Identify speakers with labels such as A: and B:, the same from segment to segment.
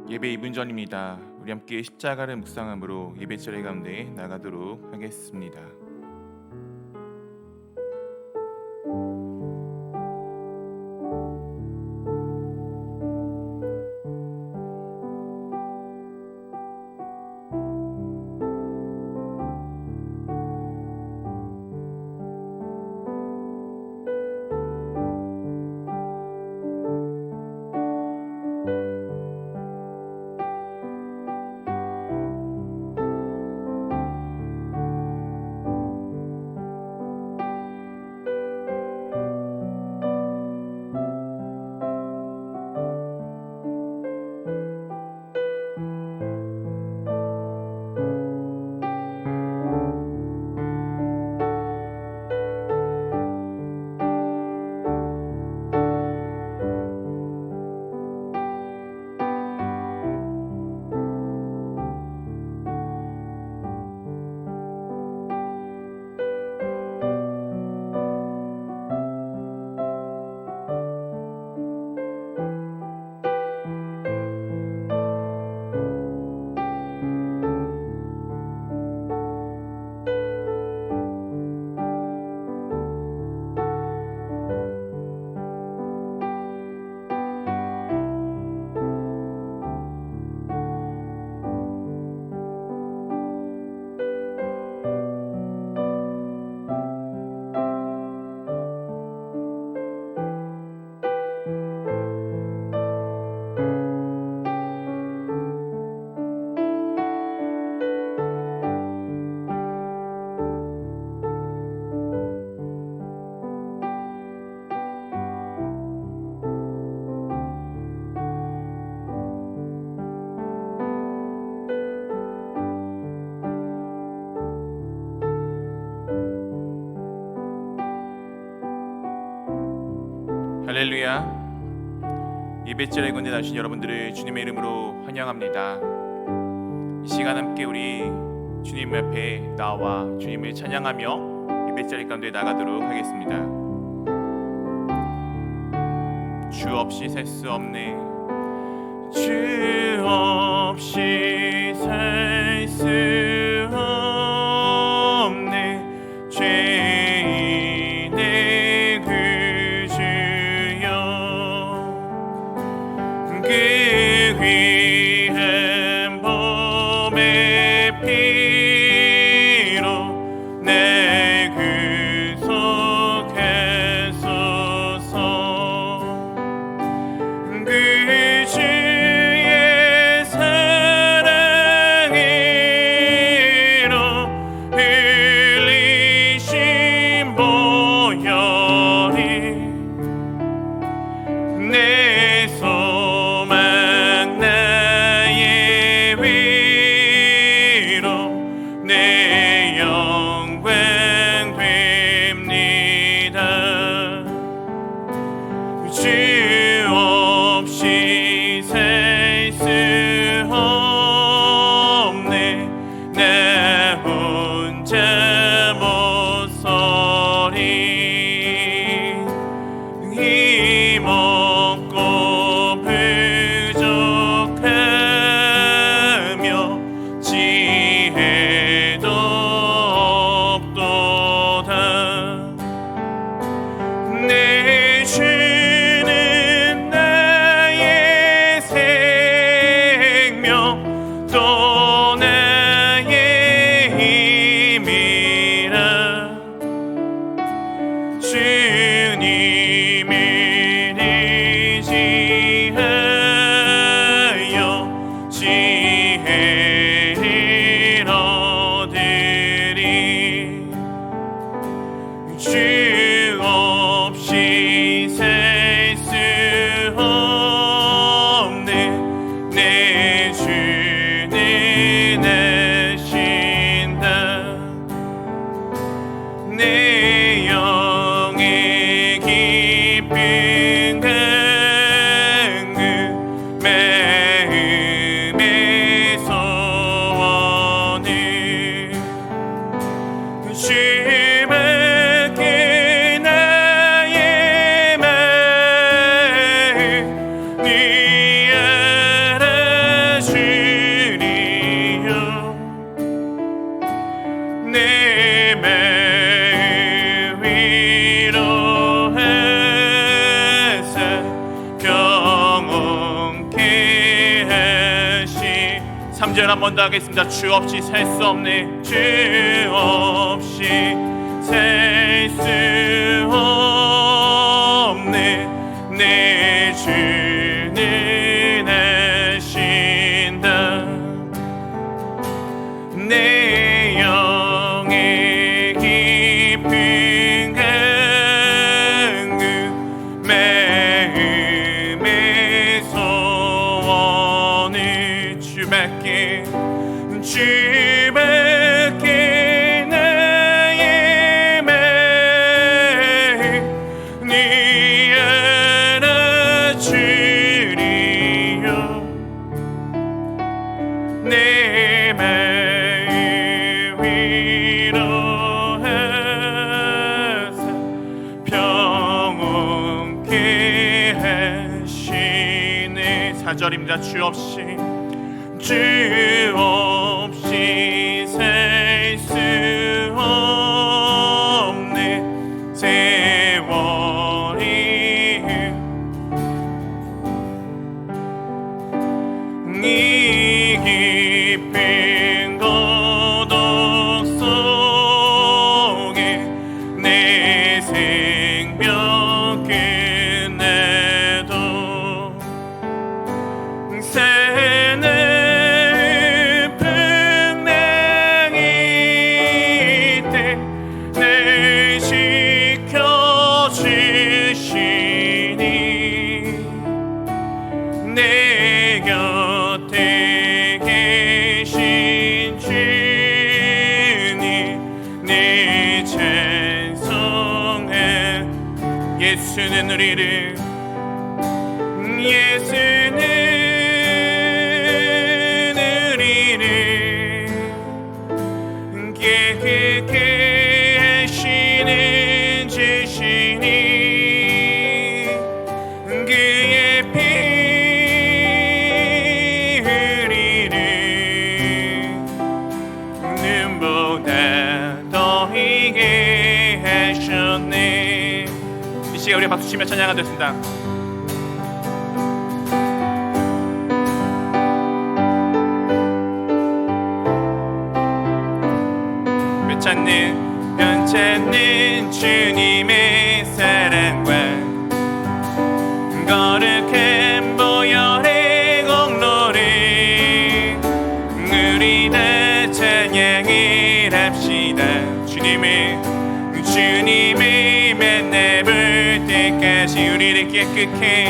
A: 예배 2분 전입니다. 우리 함께 십자가를 묵상함으로 예배 자리 가운데 나가도록 하겠습니다. 할렐루야. 예배자리에 건대 나신 여러분들을 주님의 이름으로 환영합니다. 이 시간 함께 우리 주님 앞에 나와 주님을 찬양하며 예배자리 가운데 나가도록 하겠습니다. 주 없이 셀 수 없네. 주 없이 살 수 없네. 죄인의 구주여, 그 위한 몸의 피로 내 구속하소서. 그 주의 사랑으로 흘리신 보혈이 내 소망 나의 위로 내 영광 됩니다. 주 없이 살 수 없네. 나 혼자 못 서리. 힘없고 부족하며 지혜도 없도다. 내 주는 나의 3절 한 번 더 하겠습니다. 주 없이 살 수 없네. 주 없이 살 수 없네. 내 주는 하신다. 내 영의 깊은 간구 마음의 소원을 주밖에 나의 마음 네 알아주리요. 내 마음 위로하사 평온케 하시네. 4절입니다. 주 없이 살 수 없네. 세월이 이 깊은 고독 속에 내 생명 끝내도 내 곁에 계신 주님 네 찬송해. 예수는 우리를 깨끗게 하시는 주시니 그의 피 흘리는 눈보다 더이게 하셨네. 이 시간 우리 박수치며 찬양하겠습니다. 변찮는 주님의 사랑과 거룩한 보혈의 공로를 우리 다 찬양을 합시다. 주님을 만나볼 때까지 우리를 깨끗게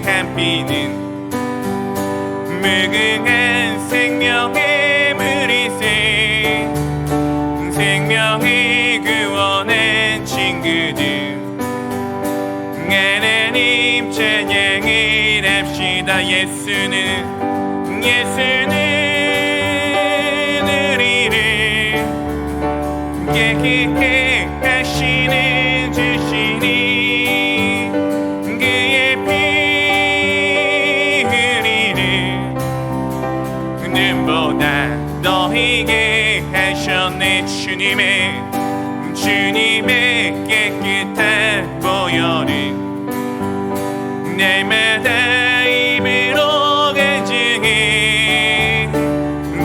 A: 한 피는 무궁한 생명의 물이세. 생명이 구원한 친구들 하나님 찬양을 합시다. 예수는 우리를 깨끗게 하시는 주시니 그의 피 흘리는 눈보다 더이게 하셨네. 주님의 깨끗한 보혈은 날마다 입으로 간증해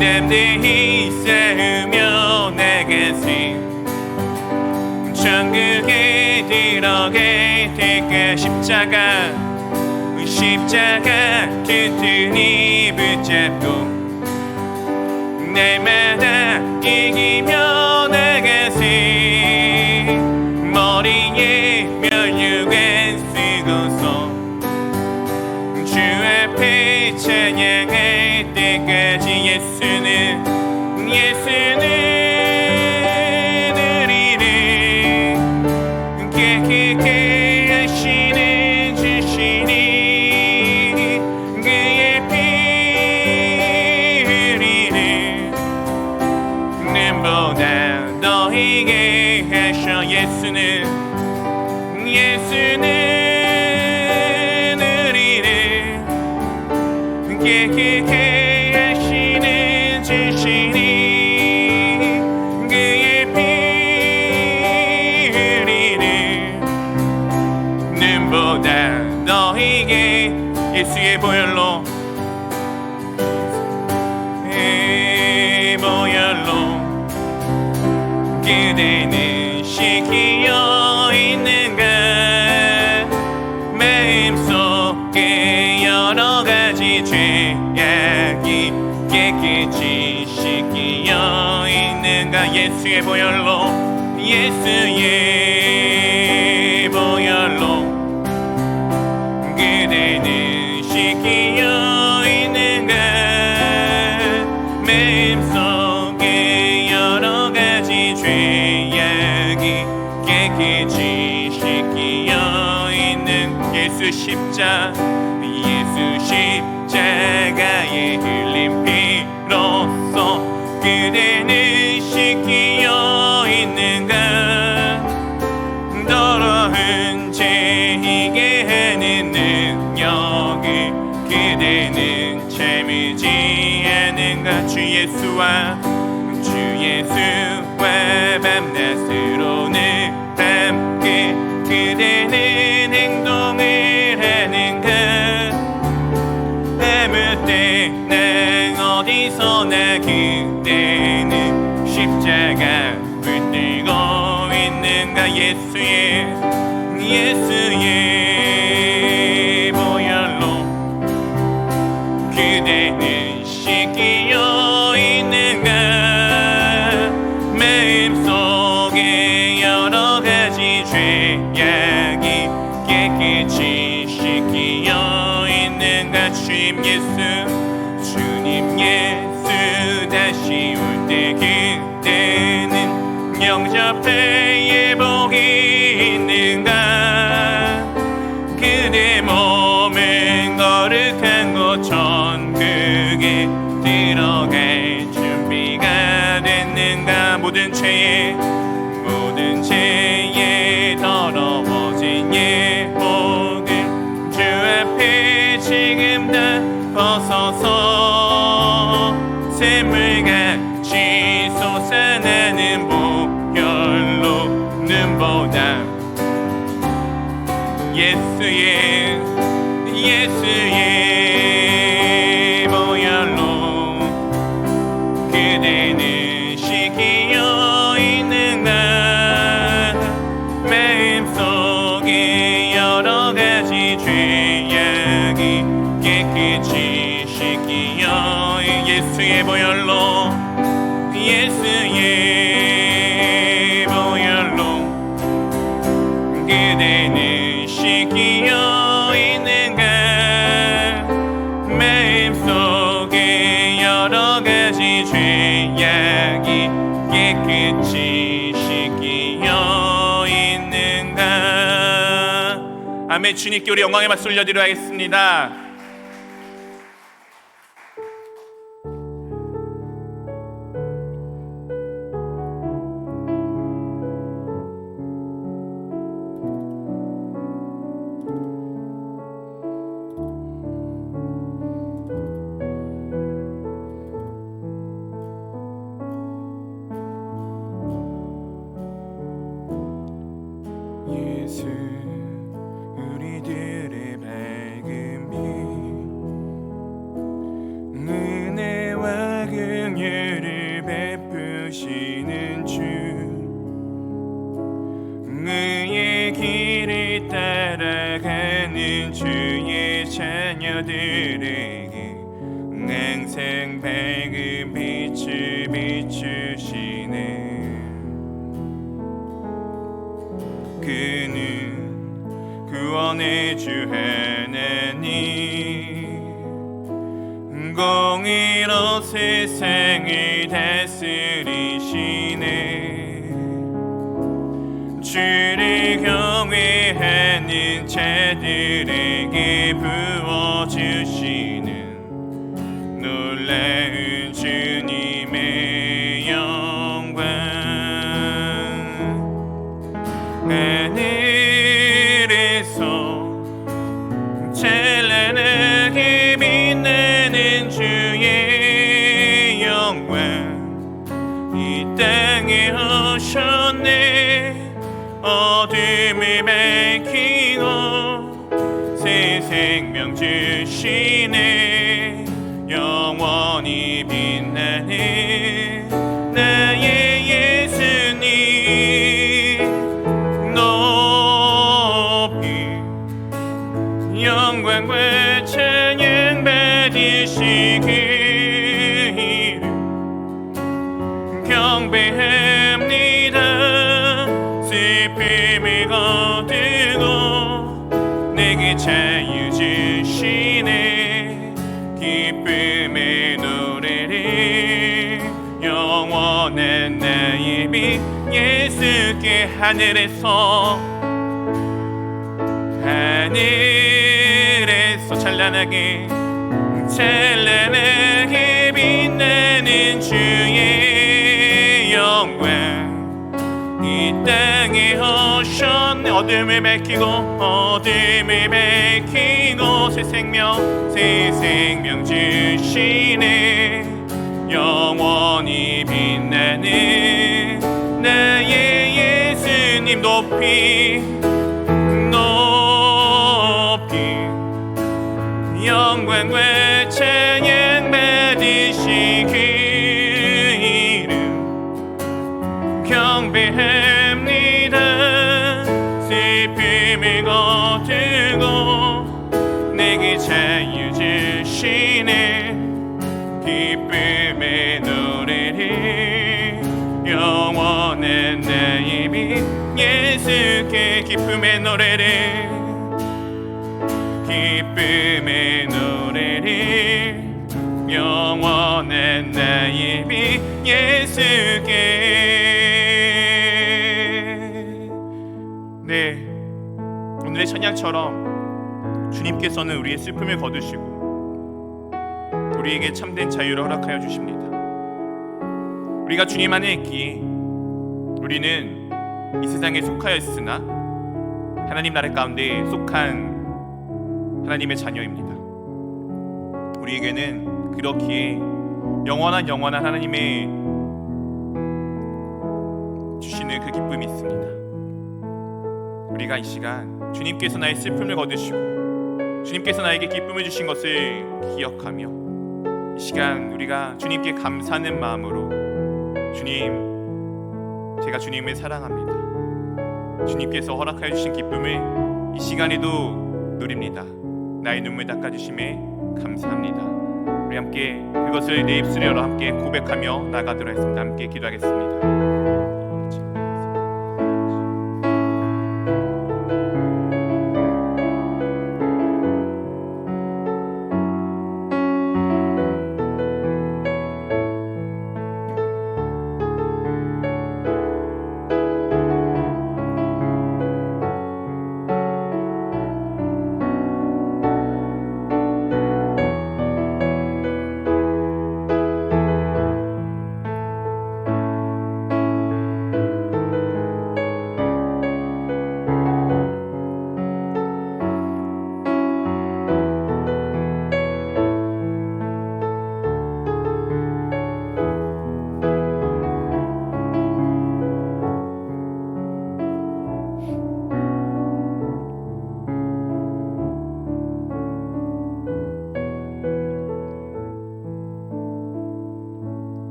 A: 담대히 쌓으며 나가세. 천국에 들어갈 때까지 십자가 튼튼히 붙잡고 날마다 이기며 나가세. 머리에 면류관 쓰고서 주 앞에 찬양할 때까지 예수는 우리를 깨끗게 하시는 주시니 그의 피 흘리는 눈보다 더이게 하셔. 예수는 우리를 깨끗게 하시는 주시니 그의 피 흘리는 눈보다 더이게 예수의 보혈로 죄악이 깨끗이 씻기어 있는가. 예수의 보혈로, 예수의 보혈로 그대는 씻기어 있는가. 마음속에 여러가지 죄악이 깨끗이 씻기어 있는 예수 십자가의 흘린 피로써 그대는 씻기어 있는가. 더러운 죄이게 하는 능력을 그대는 채우지 않은가. 주 예수와 밤낮으로는 함께 그대는 행동을 하는가. 아무 때나 어디서나 그대는 십자가 붙들고 있는가. 예수의 보혈로 그대는 씻기어 있는가. 마음속에 여러가지 죄악이 깨끗이 씻기어 있는가. 주님 예수 다시 올 때 그대는 영접해 복이 있는가. 그대 몸은 거룩한 곳 천국에 들어갈 준비가 됐는가. 모든 죄에 더러워진 예복을 주 앞에 지금 다 벗어서 샘물같이 솟아나는 보혈로 눈보다 예수의 보혈로 그대는 씻기어 있는가. 마음속에 여러가지 죄악이 깨끗이 씻기어 예수의 보혈로 그대는 씻기어 있는가. 마음속에 여러가지 죄악이 깨끗이 씻기어 있는가. 아멘. 주님께 우리 영광의 박수 올려드리도록 하겠습니다. 예수 우리들의 밝은 빛 은혜와 긍휼을 베푸시는 주 의의 길을 따라가는 주의 자녀들에게 항상 밝은 빛을 비추시네. 그는 구원의 주 하나님 공의로 세상을 다스리시네. 주를 경외하는 자들에게 부어주시는 놀라운 주님의 영광. 하늘에서 찬란하게 빛나는 주의 영광 이 땅에 오셨네. 어둠을 밝히고 새 생명 주시네. 영원히 빛나는 나의 예수님 높이 영광과 찬양 받으시네. 되시기를 경배합니다. 슬픔을 거두고 내게 자유 주시네. 기쁨의 노래를 영원한 나의 빛 예수께 하늘에서 찬란하게 빛나는 주의 영광 이 땅에 오셨네. 어둠을 밝히고 새 생명 주시네. 영원히 빛나는 나의 예수님 높이 영광과 찬양 받으시기를 경배합니다. 슬픔을 거두고 내게 자유 주시네. 기쁨의 노래를 영원한 나의 빛 예수께 기쁨의 노래를 영원한 나의 빛 예수께. 네, 오늘의 찬양처럼 주님께서는 우리의 슬픔을 거두시고 우리에게 참된 자유를 허락하여 주십니다. 우리가 주님 안에 있기에 우리는 이 세상에 속하여 있으나 하나님 나라 가운데 속한 하나님의 자녀입니다. 우리에게는 그렇기에 영원한 하나님의 주시는 그 기쁨이 있습니다. 우리가 이 시간 주님께서 나의 슬픔을 거두시고 주님께서 나에게 기쁨을 주신 것을 기억하며 이 시간 우리가 주님께 감사하는 마음으로 주님, 제가 주님을 사랑합니다. 주님께서 허락하여 주신 기쁨을 이 시간에도 누립니다. 나의 눈물 닦아주심에 감사합니다. 우리 함께 그것을 내 입술에 열어 함께 고백하며 나가도록 하겠습니다. 함께 기도하겠습니다.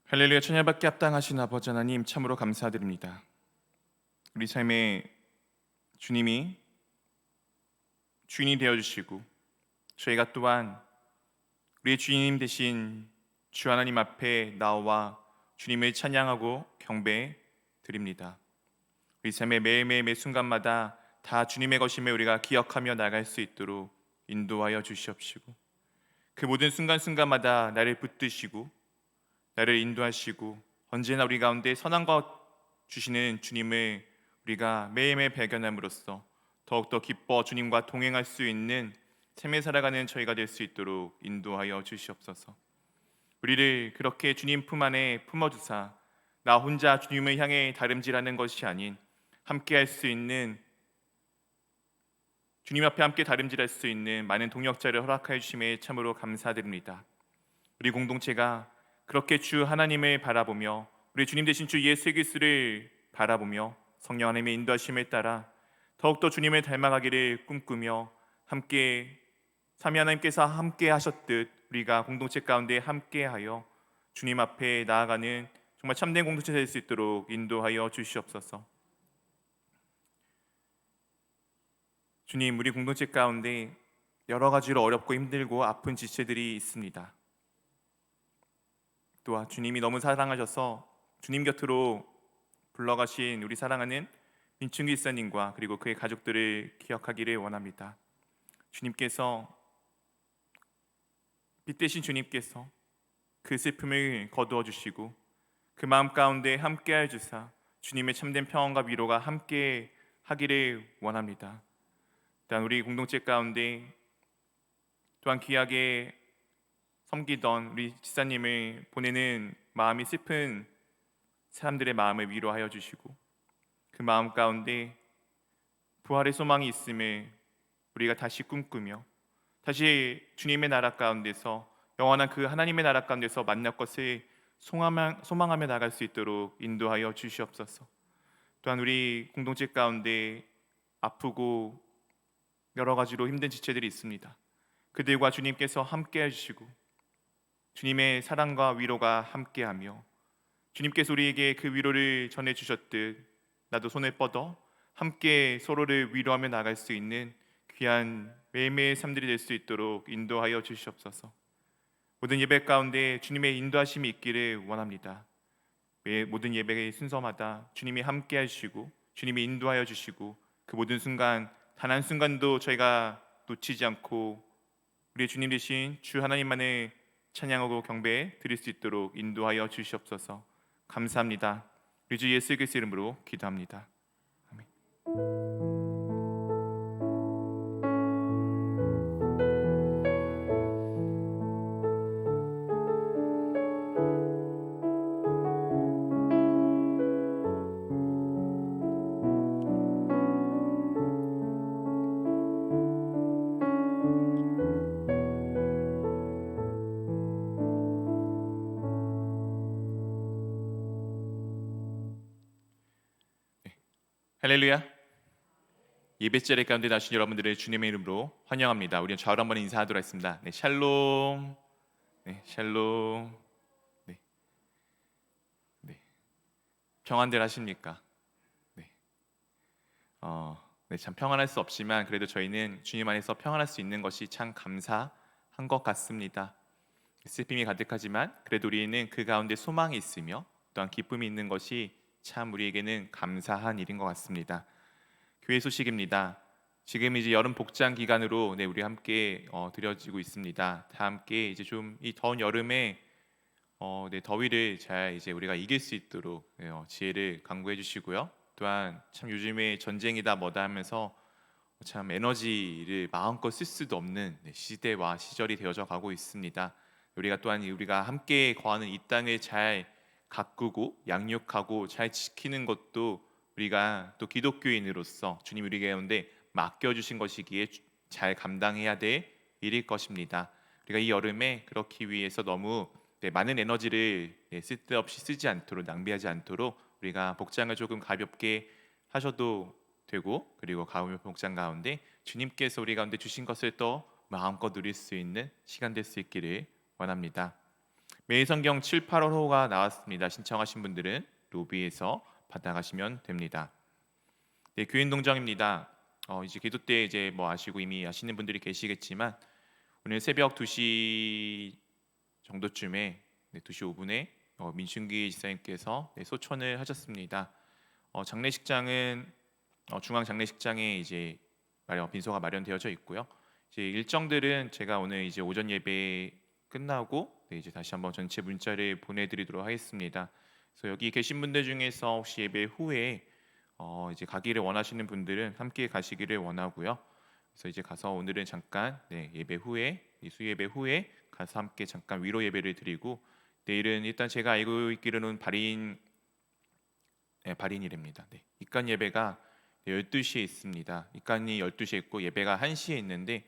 A: 할렐루야. 천야받기 합당하신 아버지 하나님 참으로 감사드립니다. 우리 삶에 주님이 주인이 되어주시고 저희가 또한 우리의 주님 되신 주 하나님 앞에 나와 주님을 찬양하고 경배해 드립니다. 우리 삶의 매일매일 매 순간마다 다 주님의 것임을 우리가 기억하며 나갈 수 있도록 인도하여 주시옵시고 그 모든 순간순간마다 나를 붙드시고 나를 인도하시고 언제나 우리 가운데 선한 것 주시는 주님을 우리가 매일매일 발견함으로써 더욱더 기뻐 주님과 동행할 수 있는 삶을 살아가는 저희가 될 수 있도록 인도하여 주시옵소서. 우리를 그렇게 주님 품 안에 품어주사 나 혼자 주님을 향해 다름질하는 것이 아닌 함께 할 수 있는 주님 앞에 함께 다름질할 수 있는 많은 동역자를 허락하여 주심에 참으로 감사드립니다. 우리 공동체가 그렇게 주 하나님을 바라보며 우리 주님 되신 주 예수 그리스도를 바라보며 성령 하나님의 인도하심에 따라 더욱더 주님을 닮아가기를 꿈꾸며 함께 삼위 하나님께서 함께 하셨듯 우리가 공동체 가운데 함께하여 주님 앞에 나아가는 정말 참된 공동체 될 수 있도록 인도하여 주시옵소서. 주님, 우리 공동체 가운데 여러 가지로 어렵고 힘들고 아픈 지체들이 있습니다. 또한 주님이 너무 사랑하셔서 주님 곁으로 불러가신 우리 사랑하는 민충기 이사님과 그리고 그의 가족들을 기억하기를 원합니다. 주님께서, 빛 대신 주님께서 그 슬픔을 거두어 주시고 그 마음 가운데 함께하여 주사 주님의 참된 평안과 위로가 함께 하기를 원합니다. 또한 우리 공동체 가운데 또한 귀하게 섬기던 우리 지사님을 보내는 마음이 슬픈 사람들의 마음을 위로하여 주시고 그 마음 가운데 부활의 소망이 있음을 우리가 다시 꿈꾸며 다시 주님의 나라 가운데서 영원한 그 하나님의 나라 가운데서 만날 것을 소망하며 나갈 수 있도록 인도하여 주시옵소서. 또한 우리 공동체 가운데 아프고 여러 가지로 힘든 지체들이 있습니다. 그들과 주님께서 함께 해주시고 주님의 사랑과 위로가 함께하며 주님께서 우리에게 그 위로를 전해주셨듯 나도 손을 뻗어 함께 서로를 위로하며 나갈 수 있는 귀한 매일매일 삶들이 될 수 있도록 인도하여 주시옵소서. 모든 예배 가운데 주님의 인도하심이 있기를 원합니다. 모든 예배의 순서마다 주님이 함께 하시고 주님이 인도하여 주시고 그 모든 순간 단 한 순간도 저희가 놓치지 않고 우리의 주님 되신 주 하나님만을 찬양하고 경배 드릴 수 있도록 인도하여 주시옵소서. 감사합니다. 우리 주 예수 그리스도 이름으로 기도합니다. 아멘. 할렐루야. 예배 자리 가운데 나신 여러분들의 주님의 이름으로 환영합니다. 우리는 좌우로 한번 인사하도록 하겠습니다. 네, 샬롬. 네, 샬롬. 네, 네. 평안들 하십니까? 네. 네, 참 평안할 수 없지만 그래도 저희는 주님 안에서 평안할 수 있는 것이 참 감사한 것 같습니다. 슬픔이 가득하지만 그래도 우리는 그 가운데 소망이 있으며 또한 기쁨이 있는 것이 참 우리에게는 감사한 일인 것 같습니다. 교회 소식입니다. 지금 이제 여름 복장 기간으로 우리 함께 드려지고 있습니다. 다 함께 이제 좀 이 더운 여름에 더위를 잘 이제 우리가 이길 수 있도록 지혜를 강구해 주시고요. 또한 참 요즘에 전쟁이다 뭐다 하면서 참 에너지를 마음껏 쓸 수도 없는 시대와 시절이 되어져 가고 있습니다. 우리가 함께 거하는 이 땅을 잘 가꾸고 양육하고 잘 지키는 것도 우리가 또 기독교인으로서 주님 우리 가운데 맡겨주신 것이기에 잘 감당해야 될 일일 것입니다. 우리가 이 여름에 그렇기 위해서 너무 많은 에너지를 쓸데없이 쓰지 않도록 낭비하지 않도록 우리가 복장을 조금 가볍게 하셔도 되고 그리고 가을 복장 가운데 주님께서 우리 가운데 주신 것을 또 마음껏 누릴 수 있는 시간 될 수 있기를 원합니다. 매일 성경 7, 8월호가 나왔습니다. 신청하신 분들은 로비에서 받아가시면 됩니다. 네, 교인 동정입니다. 이제 기도 때 이제 아시고 이미 아시는 분들이 계시겠지만 오늘 새벽 2시 정도쯤에 2시 5분에 민춘기 지사님께서 소천을 하셨습니다. 장례식장은 중앙 장례식장에 이제 빈소가 마련되어져 있고요. 이제 일정들은 제가 오늘 이제 오전 예배 끝나고 이제 다시 한번 전체 문자를 보내드리도록 하겠습니다. 그래서 여기 계신 분들 중에서 혹시 예배 후에 이제 가기를 원하시는 분들은 함께 가시기를 원하고요. 그래서 이제 가서 오늘은 잠깐 예배 후에 수예배 후에 가서 함께 잠깐 위로 예배를 드리고 내일은 일단 제가 알고 있기로는 발인이랍니다. 입간 예배가 12시에 있습니다. 입간이 12시에 있고 예배가 1시에 있는데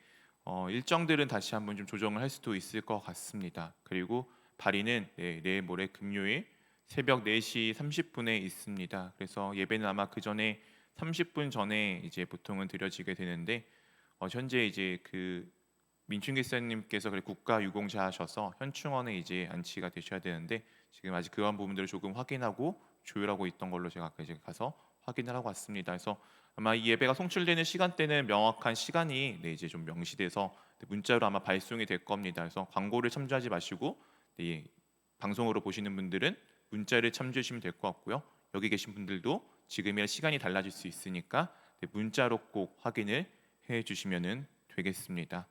A: 일정들은 다시 한번 좀 조정을 할 수도 있을 것 같습니다. 그리고 발인은 내일 모레 금요일 새벽 4시 30분에 있습니다. 그래서 예배는 아마 그 전에 30분 전에 이제 보통은 드려지게 되는데 현재 이제 그 민춘기 사님께서 국가 유공자하셔서 현충원에 이제 안치가 되셔야 되는데 지금 아직 그런 부분들을 조금 확인하고 조율하고 있던 걸로 제가 아까 이제 가서 확인을 하고 왔습니다. 그래서 아마 이 예배가 송출되는 시간대는 명확한 시간이 이제 좀 명시돼서 문자로 아마 발송이 될 겁니다. 그래서 광고를 참조하지 마시고 방송으로 보시는 분들은 문자를 참조해 주시면 될 것 같고요. 여기 계신 분들도 지금이랑 시간이 달라질 수 있으니까 문자로 꼭 확인을 해 주시면 되겠습니다.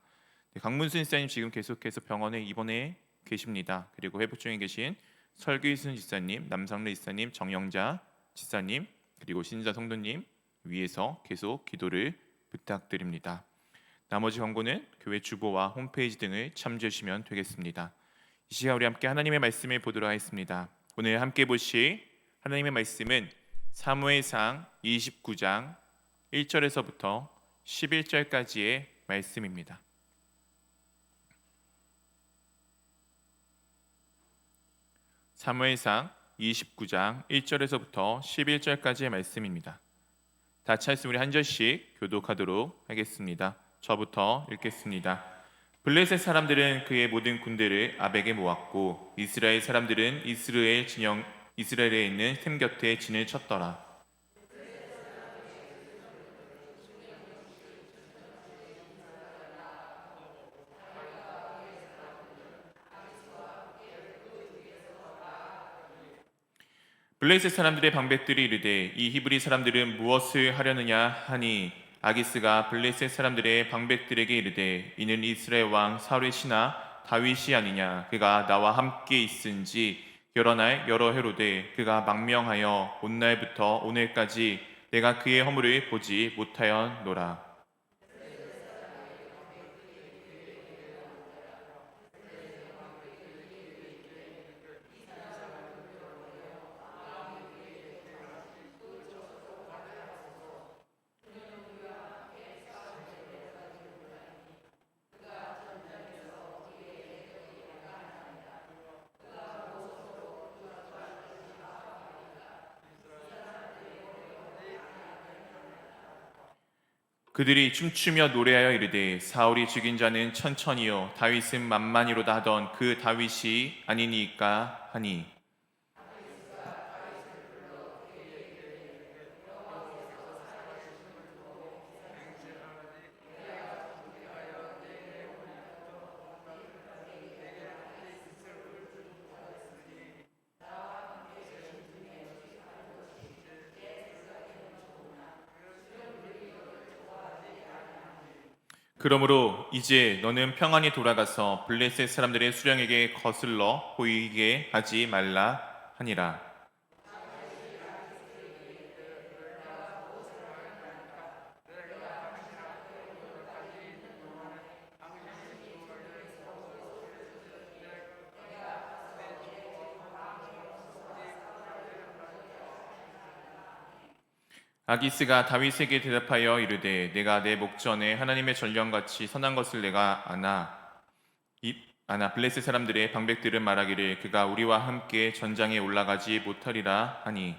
A: 강문수 지사님 지금 계속해서 병원에 입원해 계십니다. 그리고 회복 중에 계신 설규순 지사님, 남상래 지사님, 정영자 지사님, 그리고 신자 성도님 위해서 계속 기도를 부탁드립니다. 나머지 광고는 교회 주보와 홈페이지 등을 참조해 주시면 되겠습니다. 이 시간 우리 함께 하나님의 말씀을 보도록 하겠습니다. 오늘 함께 보실 하나님의 말씀은 사무엘상 29장 1절에서부터 11절까지의 말씀입니다. 사무엘상 29장 1절에서부터 11절까지의 말씀입니다. 다 차있으면 우리 한 절씩 교독하도록 하겠습니다. 저부터 읽겠습니다. 블레셋 사람들은 그의 모든 군대를 아벡에 모았고 이스라엘 사람들은 이스라엘에 있는 샘 곁에 진을 쳤더라. 블레셋 사람들의 방백들이 이르되 이 히브리 사람들은 무엇을 하려느냐 하니 아기스가 블레셋 사람들의 방백들에게 이르되 이는 이스라엘 왕 사울의 신하 다윗이 아니냐. 그가 나와 함께 있은지 여러 날 여러 해로되 그가 망명하여 온 날부터 오늘까지 내가 그의 허물을 보지 못하였노라. 그들이 춤추며 노래하여 이르되 사울이 죽인 자는 천천히요 다윗은 만만히로다 하던 그 다윗이 아니니까 하니 그러므로 이제 너는 평안히 돌아가서 블레셋 사람들의 수령에게 거슬러 보이게 하지 말라 하니라. 아기스가 다윗에게 대답하여 이르되 내가 내 목전에 하나님의 전령같이 선한 것을 내가 아나 블레셋 사람들의 방백들은 말하기를 그가 우리와 함께 전장에 올라가지 못하리라 하니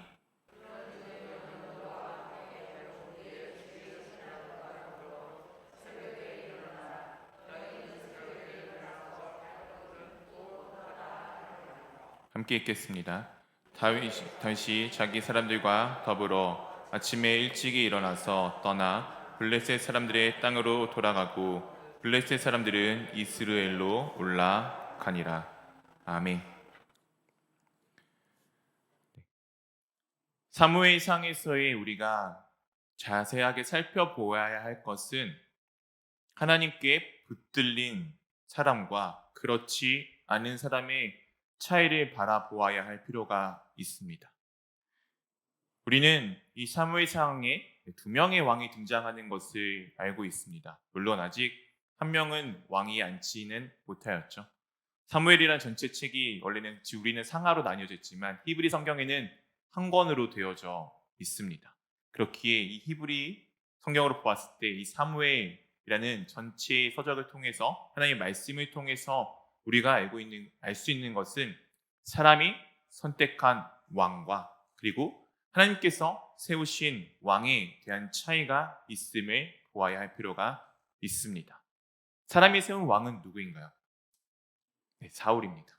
A: 함께 읽겠습니다. 다윗이 자기 사람들과 더불어 아침에 일찍이 일어나서 떠나 블레셋 사람들의 땅으로 돌아가고 블레셋 사람들은 이스라엘로 올라가니라. 아멘. 사무엘상에서의 우리가 자세하게 살펴보아야 할 것은 하나님께 붙들린 사람과 그렇지 않은 사람의 차이를 바라보아야 할 필요가 있습니다. 우리는 이 사무엘상에 두 명의 왕이 등장하는 것을 알고 있습니다. 물론 아직 한 명은 왕이 앉지는 못하였죠. 사무엘이라는 전체 책이 원래는 우리는 상하로 나뉘어져 있지만 히브리 성경에는 한 권으로 되어져 있습니다. 그렇기에 이 히브리 성경으로 보았을 때 이 사무엘이라는 전체 서적을 통해서 하나님의 말씀을 통해서 우리가 알 수 있는 것은 사람이 선택한 왕과 그리고 하나님께서 세우신 왕에 대한 차이가 있음을 보아야 할 필요가 있습니다. 사람이 세운 왕은 누구인가요? 네, 사울입니다.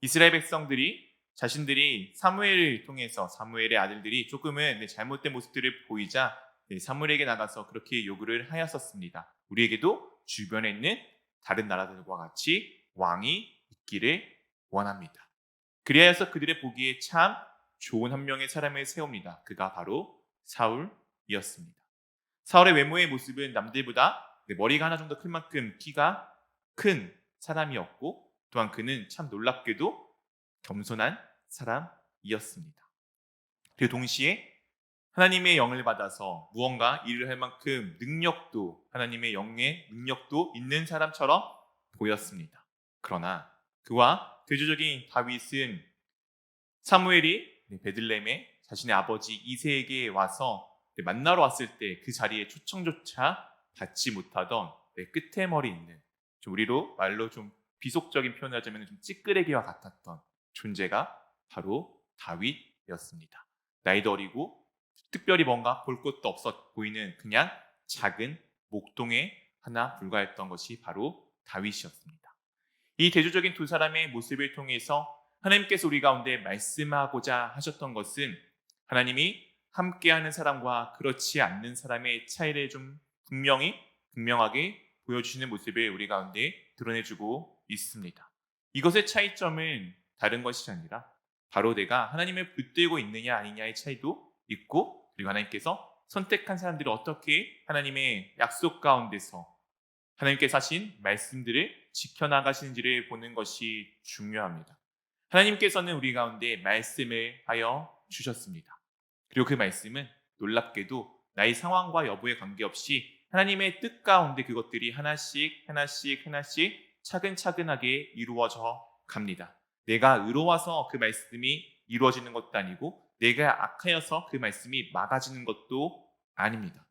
A: 이스라엘 백성들이 자신들이 사무엘을 통해서 사무엘의 아들들이 조금은 잘못된 모습들을 보이자 사무엘에게 나가서 그렇게 요구를 하였었습니다. 우리에게도 주변에 있는 다른 나라들과 같이 왕이 있기를 원합니다. 그리하여서 그들의 보기에 참 좋은 한 명의 사람을 세웁니다. 그가 바로 사울이었습니다. 사울의 외모의 모습은 남들보다 머리가 하나 정도 큰 만큼 키가 큰 사람이었고, 또한 그는 참 놀랍게도 겸손한 사람이었습니다. 그리고 동시에 하나님의 영을 받아서 무언가 일을 할 만큼 하나님의 영의 능력도 있는 사람처럼 보였습니다. 그러나 그와 대조적인 다윗은 사무엘이 베들레헴에 자신의 아버지 이새에게 와서 만나러 왔을 때 그 자리에 초청조차 받지 못하던 끝에 머리 있는, 좀 우리로 말로 좀 비속적인 표현을 하자면 좀 찌끄레기와 같았던 존재가 바로 다윗이었습니다. 나이도 어리고 특별히 뭔가 볼 것도 없어 보이는 그냥 작은 목동에 하나 불과했던 것이 바로 다윗이었습니다. 이 대조적인 두 사람의 모습을 통해서 하나님께서 우리 가운데 말씀하고자 하셨던 것은 하나님이 함께하는 사람과 그렇지 않는 사람의 차이를 좀 분명하게 보여주시는 모습을 우리 가운데 드러내주고 있습니다. 이것의 차이점은 다른 것이 아니라 바로 내가 하나님을 붙들고 있느냐 아니냐의 차이도 있고, 그리고 하나님께서 선택한 사람들이 어떻게 하나님의 약속 가운데서 하나님께서 하신 말씀들을 지켜나가시는지를 보는 것이 중요합니다. 하나님께서는 우리 가운데 말씀을 하여 주셨습니다. 그리고 그 말씀은 놀랍게도 나의 상황과 여부에 관계없이 하나님의 뜻 가운데 그것들이 하나씩 차근차근하게 이루어져 갑니다. 내가 의로워서 그 말씀이 이루어지는 것도 아니고 내가 악하여서 그 말씀이 막아지는 것도 아닙니다.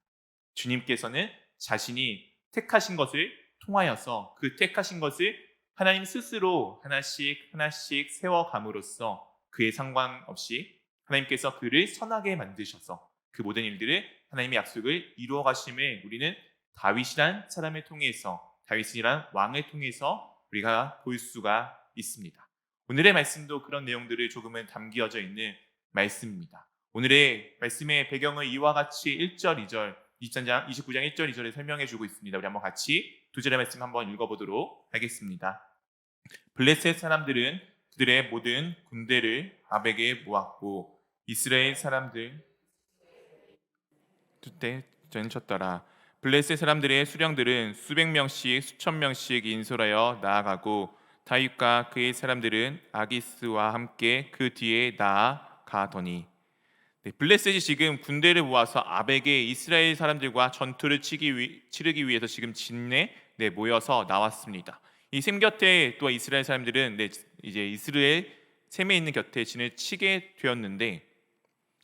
A: 주님께서는 자신이 택하신 것을 통하여서 그 택하신 것을 하나님 스스로 하나씩 세워감으로써 그에 상관없이 하나님께서 그를 선하게 만드셔서 그 모든 일들을 하나님의 약속을 이루어 가심을 우리는 다윗이란 사람을 통해서, 다윗이란 왕을 통해서 우리가 볼 수가 있습니다. 오늘의 말씀도 그런 내용들을 조금은 담겨져 있는 말씀입니다. 오늘의 말씀의 배경을 이와 같이 1절, 2절, 29장 1절, 2절에 설명해 주고 있습니다. 우리 한번 같이 두 절의 말씀 한번 읽어보도록 하겠습니다. 블레셋 사람들은 그들의 모든 군대를 아벡에 모았고 이스라엘 사람들 그때 전쳤더라. 블레셋 사람들의 수령들은 수백 명씩 수천 명씩 인솔하여 나아가고 다윗과 그의 사람들은 아기스와 함께 그 뒤에 나아가더니, 블레셋이 지금 군대를 모아서 아벡에 이스라엘 사람들과 전투를 치르기 위해서 지금 진에 모여서 나왔습니다. 이 셈 곁에 또 이스라엘 사람들은 이제 이스라엘 셈에 있는 곁에 진을 치게 되었는데,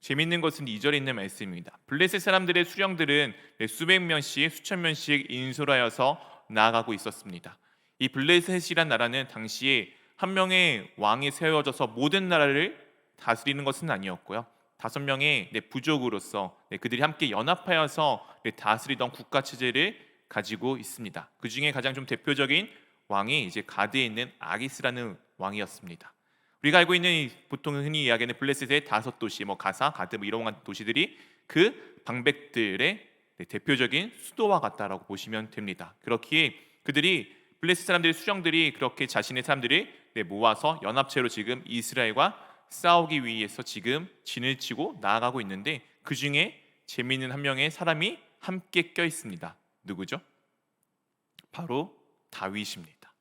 A: 재미있는 것은 2절에 있는 말씀입니다. 블레셋 사람들의 수령들은 수백 명씩 수천 명씩 인솔하여서 나아가고 있었습니다. 이 블레셋이란 나라는 당시에 한 명의 왕이 세워져서 모든 나라를 다스리는 것은 아니었고요. 5명의 부족으로서 그들이 함께 연합하여서 다스리던 국가 체제를 가지고 있습니다. 그 중에 가장 좀 대표적인 왕이 이제 가드에 있는 아기스라는 왕이었습니다. 우리가 알고 있는 보통 흔히 이야기하는 블레셋의 5도시, 가사, 가드 이런 도시들이 그 방백들의 대표적인 수도와 같다라고 보시면 됩니다. 그렇기에 그들이 블레셋 사람들의 수령들이 그렇게 자신의 사람들이 모아서 연합체로 지금 이스라엘과 싸우기 위해서 지금 진을 치고 나아가고 있는데, 그 중에 재미있는 한 명의 사람이 함께 껴 있습니다. 누구죠? 바로 다윗입니다.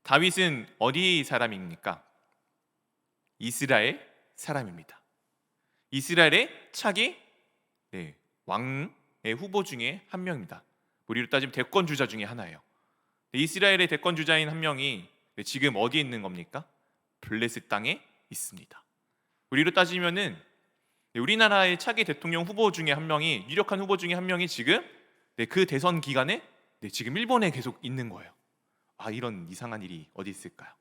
A: 다윗은 어디 사람입니까? 이스라엘 사람입니다. 이스라엘의 차기 왕의 후보 중에 한 명입니다. 우리로 따지면 대권 주자 중에 하나예요. 이스라엘의 대권 주자인 한 명이 지금 어디에 있는 겁니까? 블레셋 땅에 있습니다. 우리로 따지면은 우리나라의 차기 대통령 후보 중에 한 명이, 유력한 후보 중에 한 명이 지금 그 대선 기간에 지금 일본에 계속 있는 거예요. 이런 이상한 일이 어디 있을까요?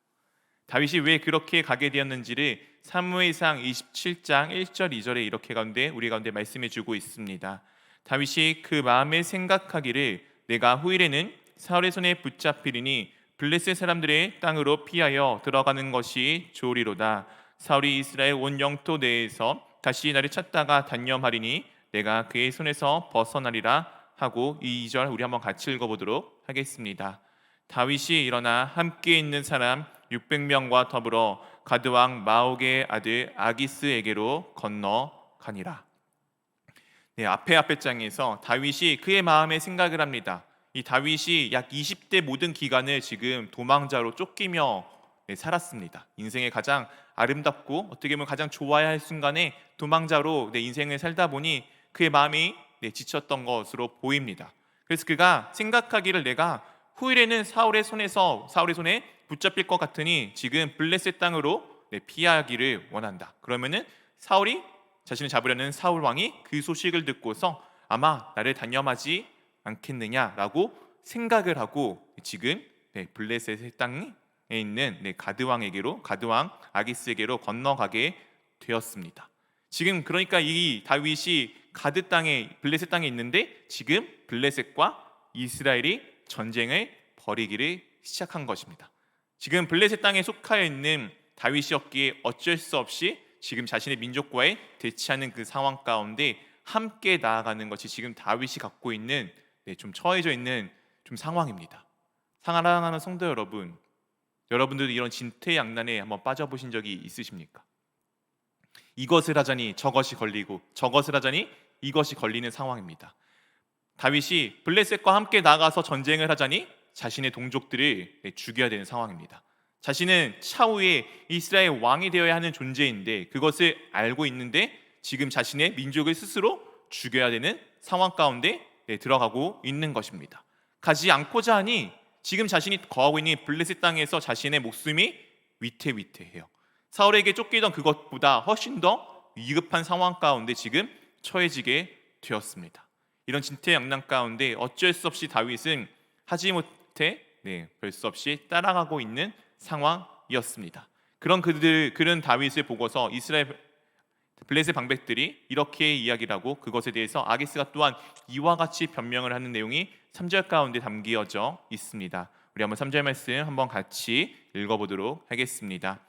A: 다윗이 왜 그렇게 가게 되었는지를 사무엘상 27장 1절 2절에 이렇게 우리 가운데 말씀해 주고 있습니다. 다윗이 그 마음에 생각하기를 내가 후일에는 사울의 손에 붙잡히리니 블레셋 사람들의 땅으로 피하여 들어가는 것이 좋으리로다. 사울이 이스라엘 온 영토 내에서 다시 나를 찾다가 단념하리니 내가 그의 손에서 벗어나리라 하고, 이 2절 우리 한번 같이 읽어보도록 하겠습니다. 다윗이 일어나 함께 있는 사람 600명과 더불어 가드왕 마옥의 아들 아기스에게로 건너가니라. 앞에 장에서 다윗이 그의 마음에 생각을 합니다. 이 다윗이 약 20대 모든 기간을 지금 도망자로 쫓기며 살았습니다. 인생의 가장 아름답고 어떻게 보면 가장 좋아야 할 순간에 도망자로 내 인생을 살다 보니 그의 마음이 지쳤던 것으로 보입니다. 그래서 그가 생각하기를, 내가 후일에는 사울의 손에 붙잡힐 것 같으니 지금 블레셋 땅으로 피하기를 원한다. 그러면은 사울이 자신을 잡으려는 사울 왕이 그 소식을 듣고서 아마 나를 단념하지 않겠느냐라고 생각을 하고 지금 블레셋 땅에 있는 가드왕 아기스에게로 건너가게 되었습니다. 지금 그러니까 이 다윗이 블레셋 땅에 있는데 지금 블레셋과 이스라엘이 전쟁을 벌이기를 시작한 것입니다. 지금 블레셋 땅에 속하여 있는 다윗이었기에 어쩔 수 없이 지금 자신의 민족과의 대치하는 그 상황 가운데 함께 나아가는 것이 지금 다윗이 갖고 있는 좀 처해져 있는 좀 상황입니다. 사랑하는 성도 여러분, 여러분들도 이런 진퇴양난에 한번 빠져보신 적이 있으십니까? 이것을 하자니 저것이 걸리고 저것을 하자니 이것이 걸리는 상황입니다. 다윗이 블레셋과 함께 나가서 전쟁을 하자니 자신의 동족들을 죽여야 되는 상황입니다. 자신은 차후에 이스라엘 왕이 되어야 하는 존재인데 그것을 알고 있는데 지금 자신의 민족을 스스로 죽여야 되는 상황 가운데 들어가고 있는 것입니다. 가지 않고자 하니 지금 자신이 거하고 있는 블레셋 땅에서 자신의 목숨이 위태위태해요. 사울에게 쫓기던 그것보다 훨씬 더 위급한 상황 가운데 지금 처해지게 되었습니다. 이런 진퇴양난 가운데 어쩔 수 없이 다윗은 하지 못해 별 수 없이 따라가고 있는 상황이었습니다. 그런 다윗을 보고서 블레셋 방백들이 이렇게 이야기를 하고 그것에 대해서 아기스가 또한 이와 같이 변명을 하는 내용이 3절 가운데 담겨져 있습니다. 우리 한번 3절 말씀 한번 같이 읽어보도록 하겠습니다.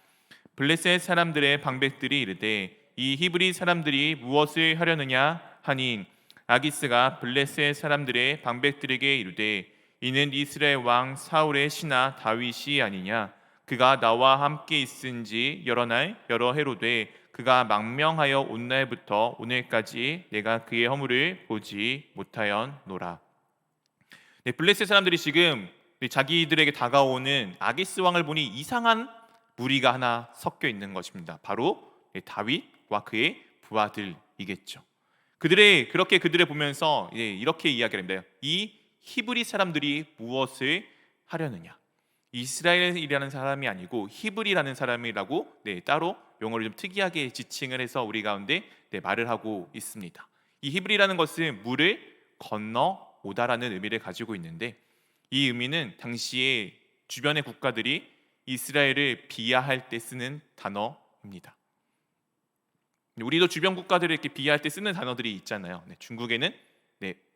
A: 블레셋 사람들의 방백들이 이르되 이 히브리 사람들이 무엇을 하려느냐 하니 아기스가 블레셋 사람들의 방백들에게 이르되 이는 이스라엘 왕 사울의 신하 다윗이 아니냐. 그가 나와 함께 있은지 여러 날 여러 해로 돼 그가 망명하여 온 날부터 오늘까지 내가 그의 허물을 보지 못하였노라. 블레셋 사람들이 지금 자기들에게 다가오는 아기스 왕을 보니 이상한 무리가 하나 섞여 있는 것입니다. 바로 다윗과 그의 부하들이겠죠. 그들을 보면서 이렇게 이야기를 합니다. 이 히브리 사람들이 무엇을 하려느냐? 이스라엘이라는 사람이 아니고 히브리라는 사람이라고 따로 용어를 좀 특이하게 지칭을 해서 우리 가운데 말을 하고 있습니다. 이 히브리라는 것은 물을 건너오다라는 의미를 가지고 있는데 이 의미는 당시에 주변의 국가들이 이스라엘을 비하할 때 쓰는 단어입니다. 우리도 주변 국가들을 이렇게 비하할 때 쓰는 단어들이 있잖아요. 중국에는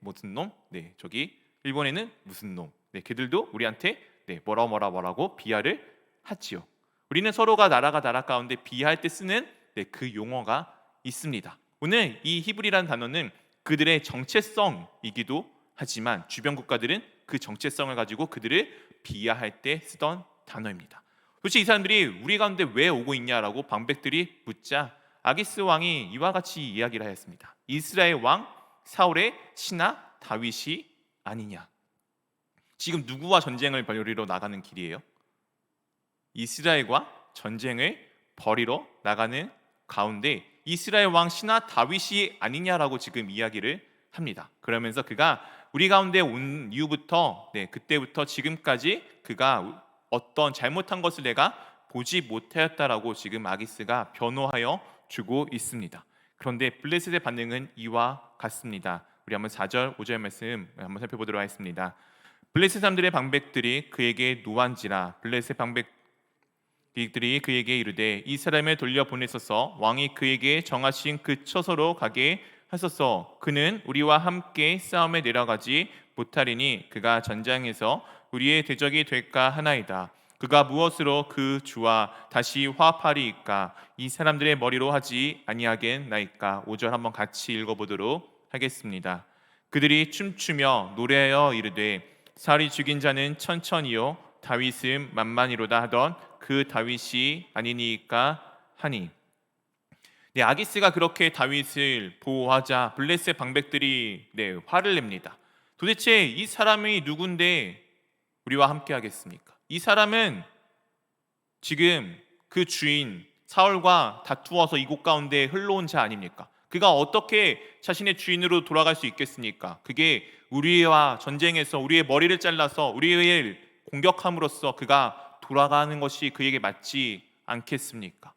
A: 무슨 놈, 저기 일본에는 무슨 놈, 그들도 우리한테 뭐라고 비하를 하지요. 우리는 서로가 나라 가운데 비하할 때 쓰는 그 용어가 있습니다. 오늘 이 히브리라는 단어는 그들의 정체성이기도 하지만 주변 국가들은 그 정체성을 가지고 그들을 비하할 때 쓰던 단어입니다. 도대체 이 사람들이 우리 가운데 왜 오고 있냐라고 방백들이 묻자 아기스 왕이 이와 같이 이야기를 하였습니다. 이스라엘 왕 사울의 신하 다윗이 아니냐. 지금 누구와 전쟁을 벌이러 나가는 길이에요? 이스라엘과 전쟁을 벌이러 나가는 가운데 이스라엘 왕 신하 다윗이 아니냐라고 지금 이야기를 합니다. 그러면서 그가 우리 가운데 온 이후부터 그때부터 지금까지 그가 어떤 잘못한 것을 내가 보지 못하였다라고 지금 아기스가 변호하여 주고 있습니다. 그런데 블레셋의 반응은 이와 같습니다. 우리 한번 4절, 5절 말씀 한번 살펴보도록 하겠습니다. 블레셋 사람들의 방백들이 그에게 노한지라. 블레셋 방백들이 그에게 이르되 이 사람을 돌려보내소서. 왕이 그에게 정하신 그 처소로 가게 하소서. 그는 우리와 함께 싸움에 내려가지 못하리니 그가 전장에서 우리의 대적이 될까 하나이다. 그가 무엇으로 그 주와 다시 화합하리이까? 이 사람들의 머리로 하지 아니하겠나이까? 5절 한번 같이 읽어보도록 하겠습니다. 그들이 춤추며 노래하여 이르되 사울이 죽인 자는 천천히요 다윗은 만만히로다 하던 그 다윗이 아니니까 하니. 네, 아기스가 그렇게 다윗을 보호하자 블레셋 방백들이 화를 냅니다. 도대체 이 사람이 누군데 우리와 함께 하겠습니까? 이 사람은 지금 그 주인 사울과 다투어서 이곳 가운데 흘러온 자 아닙니까? 그가 어떻게 자신의 주인으로 돌아갈 수 있겠습니까? 그게 우리와 전쟁에서 우리의 머리를 잘라서 우리를 공격함으로써 그가 돌아가는 것이 그에게 맞지 않겠습니까?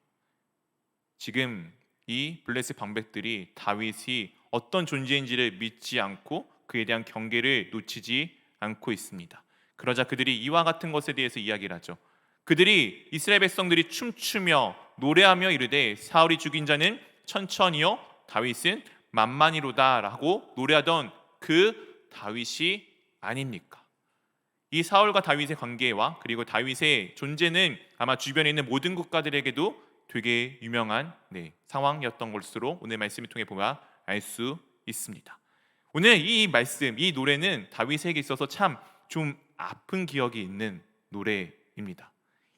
A: 지금 이 블레셋 방백들이 다윗이 어떤 존재인지를 믿지 않고 그에 대한 경계를 놓치지 않고 있습니다. 그러자 그들이 이와 같은 것에 대해서 이야기를 하죠. 그들이 이스라엘 백성들이 춤추며 노래하며 이르되 사울이 죽인 자는 천천히요 다윗은 만만히로다 라고 노래하던 그 다윗이 아닙니까? 이 사울과 다윗의 관계와 그리고 다윗의 존재는 아마 주변에 있는 모든 국가들에게도 되게 유명한 상황이었던 것으로 오늘 말씀을 통해 보면 알 수 있습니다. 오늘 이 말씀, 이 노래는 다윗에게 있어서 참 좀 아픈 기억이 있는 노래입니다.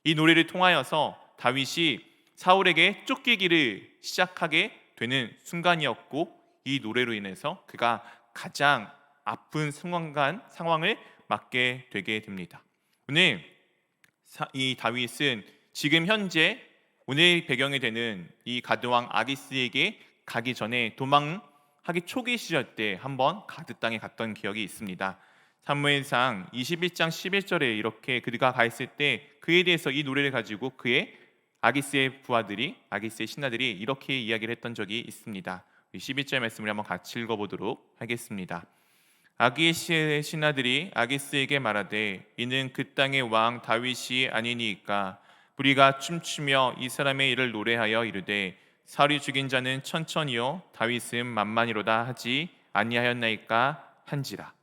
A: 이 노래를 통하여서 다윗이 사울에게 쫓기기를 시작하게 되는 순간이었고, 이 노래로 인해서 그가 가장 아픈 상황을 맞게 되게 됩니다. 오늘 이 다윗은 지금 현재 오늘 배경이 되는 이 가드왕 아기스에게 가기 전에 도망하기 초기 시절 때 한번 가드 땅에 갔던 기억이 있습니다. 사무엘상 21장 11절에 이렇게 그가 가 있을 때 그에 대해서 이 노래를 가지고 그의 아기스의 부하들이, 아기스의 신하들이 이렇게 이야기를 했던 적이 있습니다. 11절 말씀을 한번 같이 읽어보도록 하겠습니다. 아기스의 신하들이 아기스에게 말하되 이는 그 땅의 왕 다윗이 아니니까 우리가 춤추며 이 사람의 일을 노래하여 이르되 사울이 죽인 자는 천천히요 다윗은 만만히로다 하지 아니하였나이까 한지라.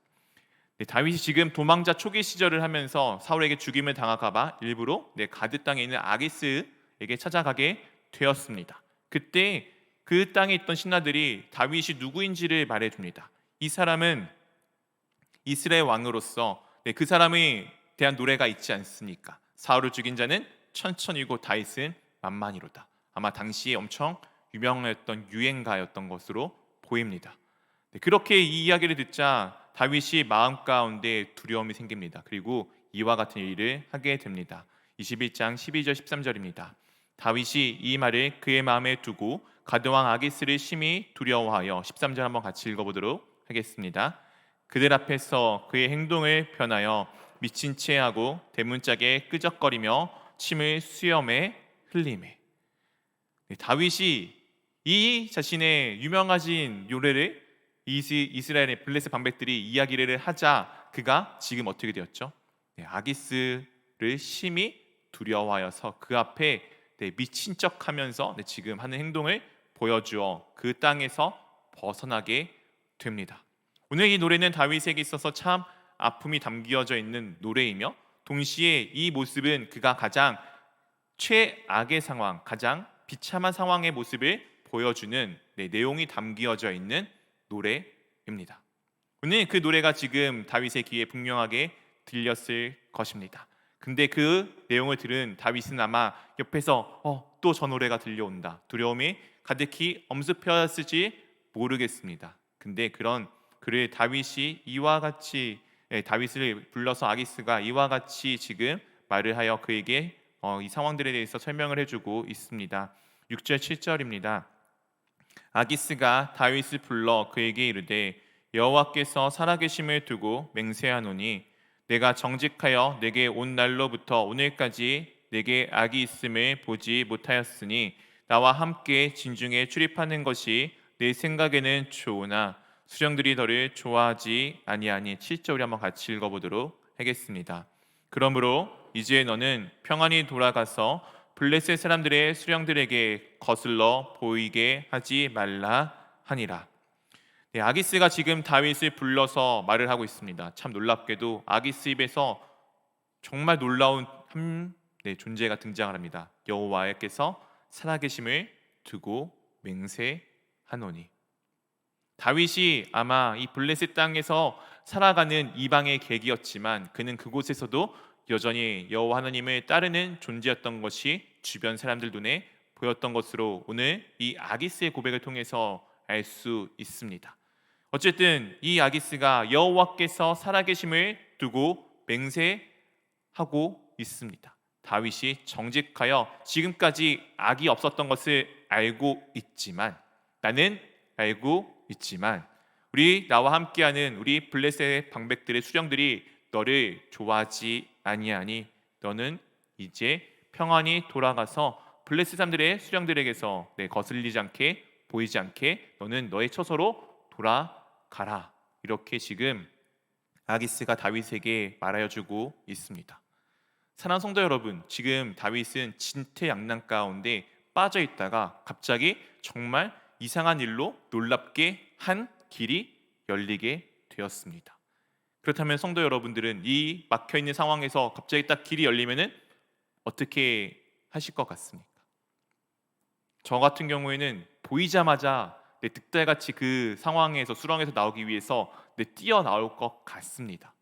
A: 다윗이 지금 도망자 초기 시절을 하면서 사울에게 죽임을 당할까봐 일부러 가드 땅에 있는 아기스에게 찾아가게 되었습니다. 그때 그 땅에 있던 신하들이 다윗이 누구인지를 말해줍니다. 이 사람은 이스라엘 왕으로서 그 사람에 대한 노래가 있지 않습니까? 사울을 죽인 자는 천천히고 다윗은 만만히로다. 아마 당시에 엄청 유명했던 유행가였던 것으로 보입니다. 그렇게 이 이야기를 듣자 다윗이 마음 가운데 두려움이 생깁니다. 그리고 이와 같은 일을 하게 됩니다. 21장 12절 13절입니다. 다윗이 이 말을 그의 마음에 두고 가드왕 아기스를 심히 두려워하여 13절 한번 같이 읽어보도록 하겠습니다. 그들 앞에서 그의 행동을 변하여 미친 채 하고 대문짝에 끄적거리며 침을 수염에 흘리매. 다윗이 이 자신의 유명하신 노래를 이스라엘의 블레셋 방백들이 이야기를 하자 그가 지금 어떻게 되었죠? 아기스를 심히 두려워하여서 그 앞에 미친 척하면서 지금 하는 행동을 보여주어 그 땅에서 벗어나게 됩니다. 오늘 이 노래는 다윗에게 있어서 참 아픔이 담겨져 있는 노래이며 동시에 이 모습은 그가 가장 최악의 상황, 가장 비참한 상황의 모습을 보여주는 내용이 담겨져 있는 노래입니다. 오늘 그 노래가 지금 다윗의 귀에 분명하게 들렸을 것입니다. 근데 그 내용을 들은 다윗은 아마 옆에서 또 저 노래가 들려온다, 두려움이 가득히 엄습했을지 모르겠습니다. 근데 그를 다윗이 이와 같이 다윗을 불러서 아기스가 이와 같이 지금 말을 하여 그에게 이 상황들에 대해서 설명을 해주고 있습니다. 6절 7절입니다. 아기스가 다윗을 불러 그에게 이르되 여호와께서 살아계심을 두고 맹세하노니 내가 정직하여 내게 온 날로부터 오늘까지 내게 악이 있음을 보지 못하였으니 나와 함께 진중에 출입하는 것이 내 생각에는 좋으나 수령들이 너를 좋아하지 아니하니. 7절 우리 한번 같이 읽어보도록 하겠습니다. 그러므로 이제 너는 평안히 돌아가서 블레셋 사람들의 수령들에게 거슬러 보이게 하지 말라 하니라. 아기스가 지금 다윗을 불러서 말을 하고 있습니다. 참 놀랍게도 아기스 입에서 정말 놀라운 한 존재가 등장을 합니다. 여호와께서 살아계심을 두고 맹세하노니. 다윗이 아마 이 블레셋 땅에서 살아가는 이방의 객이었지만 그는 그곳에서도 여전히 여호와 하나님을 따르는 존재였던 것이 주변 사람들 눈에 보였던 것으로 오늘 이 아기스의 고백을 통해서 알 수 있습니다. 어쨌든 이 아기스가 여호와께서 살아계심을 두고 맹세하고 있습니다. 다윗이 정직하여 지금까지 악이 없었던 것을 알고 있지만, 나는 알고 있지만 나와 함께하는 우리 블레셋 방백들의 수령들이 너를 좋아하지 아니하니 너는 이제 평안히 돌아가서 블레셋 사람들의 수령들에게서 거슬리지 않게 보이지 않게 너는 너의 처소로 돌아가라. 이렇게 지금 아기스가 다윗에게 말하여주고 있습니다. 사랑하는 성도 여러분, 지금 다윗은 진퇴양난 가운데 빠져 있다가 갑자기 정말 이상한 일로 놀랍게 한 길이 열리게 되었습니다. 그렇다면 성도 여러분들은 이 막혀있는 상황에서 갑자기 딱 길이 열리면은 어떻게 하실 것 같습니까? 저 같은 경우에는 보이자마자 득달같이 그 상황에서 수렁에서 나오기 위해서 뛰어나올 것 같습니다.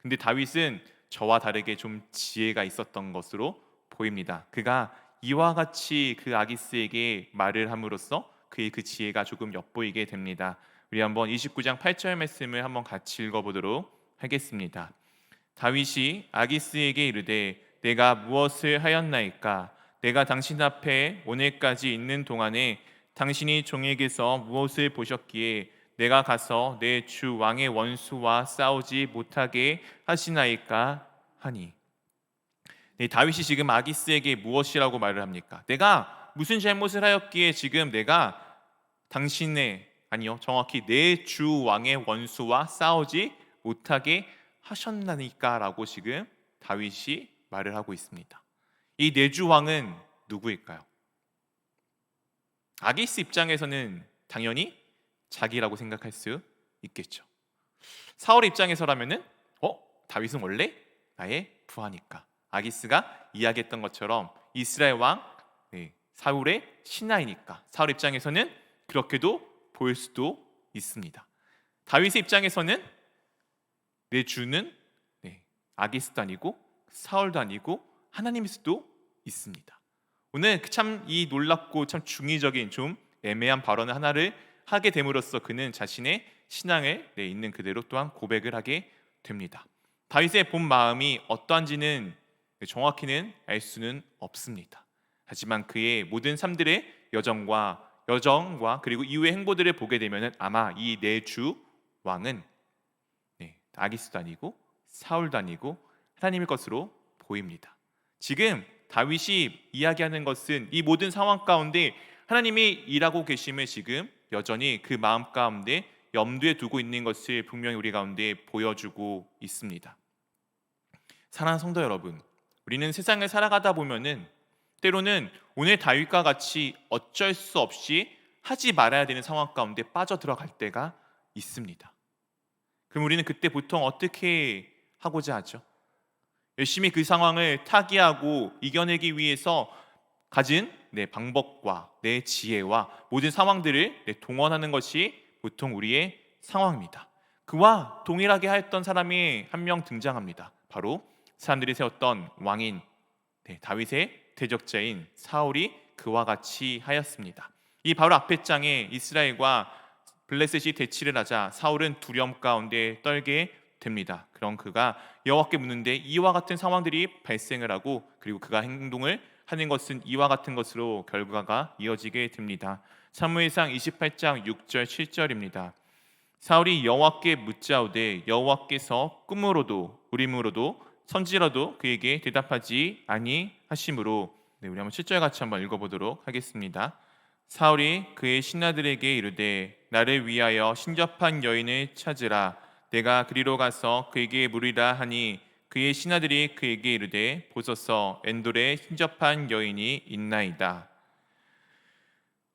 A: 근데 다윗은 저와 다르게 좀 지혜가 있었던 것으로 보입니다. 그가 이와 같이 그 아기스에게 말을 함으로써 그의 그 지혜가 조금 엿보이게 됩니다. 우리 한번 29장 8절 말씀을 한번 같이 읽어보도록 하겠습니다. 다윗이 아기스에게 이르되 내가 무엇을 하였나이까? 내가 당신 앞에 오늘까지 있는 동안에 당신이 종에게서 무엇을 보셨기에 내가 가서 내 주 왕의 원수와 싸우지 못하게 하시나이까 하니. 다윗이 지금 아기스에게 무엇이라고 말을 합니까? 내가 무슨 잘못을 하였기에 지금 내가 정확히 내 주 왕의 원수와 싸우지 못하게 하셨나니까 라고 지금 다윗이 말을 하고 있습니다. 이 내 주 왕은 누구일까요? 아기스 입장에서는 당연히 자기라고 생각할 수 있겠죠. 사울 입장에서라면은 다윗은 원래 나의 부하니까. 아기스가 이야기했던 것처럼 이스라엘 왕 사울의 신하이니까. 사울 입장에서는 그렇게도 보일 수도 있습니다. 다윗의 입장에서는 내 주는 아기스도 아니고 사울도 아니고 하나님일 수도 있습니다. 오늘 참 이 놀랍고 참 중의적인 좀 애매한 발언을 하나를 하게 됨으로써 그는 자신의 신앙을 있는 그대로 또한 고백을 하게 됩니다. 다윗의 본 마음이 어떠한지는 정확히는 알 수는 없습니다. 하지만 그의 모든 삶들의 여정과 그리고 이후의 행보들을 보게 되면 아마 이 내 주 왕은 아기스도 아니고 사울도 아니고 하나님의 것으로 보입니다. 지금 다윗이 이야기하는 것은 이 모든 상황 가운데 하나님이 일하고 계심을 지금 여전히 그 마음 가운데 염두에 두고 있는 것을 분명히 우리 가운데 보여주고 있습니다. 사랑하는 성도 여러분, 우리는 세상을 살아가다 보면은 때로는 오늘 다윗과 같이 어쩔 수 없이 하지 말아야 되는 상황 가운데 빠져들어갈 때가 있습니다. 그럼 우리는 그때 보통 어떻게 하고자 하죠? 열심히 그 상황을 타개하고 이겨내기 위해서 가진 내 방법과 내 지혜와 모든 상황들을 동원하는 것이 보통 우리의 상황입니다. 그와 동일하게 하였던 사람이 한 명 등장합니다. 바로 사람들이 세웠던 왕인 다윗의 대적자인 사울이 그와 같이 하였습니다. 이 바로 앞의 장에 이스라엘과 블레셋이 대치를 하자 사울은 두려움 가운데 떨게 됩니다. 그럼 그가 여호와께 묻는데 이와 같은 상황들이 발생을 하고 그리고 그가 행동을 하는 것은 이와 같은 것으로 결과가 이어지게 됩니다. 사무엘상 28장 6절 7절입니다. 사울이 여호와께 묻자오되 여호와께서 꿈으로도 우림으로도 선지로도 그에게 대답하지 아니하심으로. 우리 한번 7절 같이 한번 읽어보도록 하겠습니다. 사울이 그의 신하들에게 이르되 나를 위하여 신접한 여인을 찾으라. 내가 그리로 가서 그에게 물으리라 하니 그의 신하들이 그에게 이르되 보소서 엔돌에 신접한 여인이 있나이다.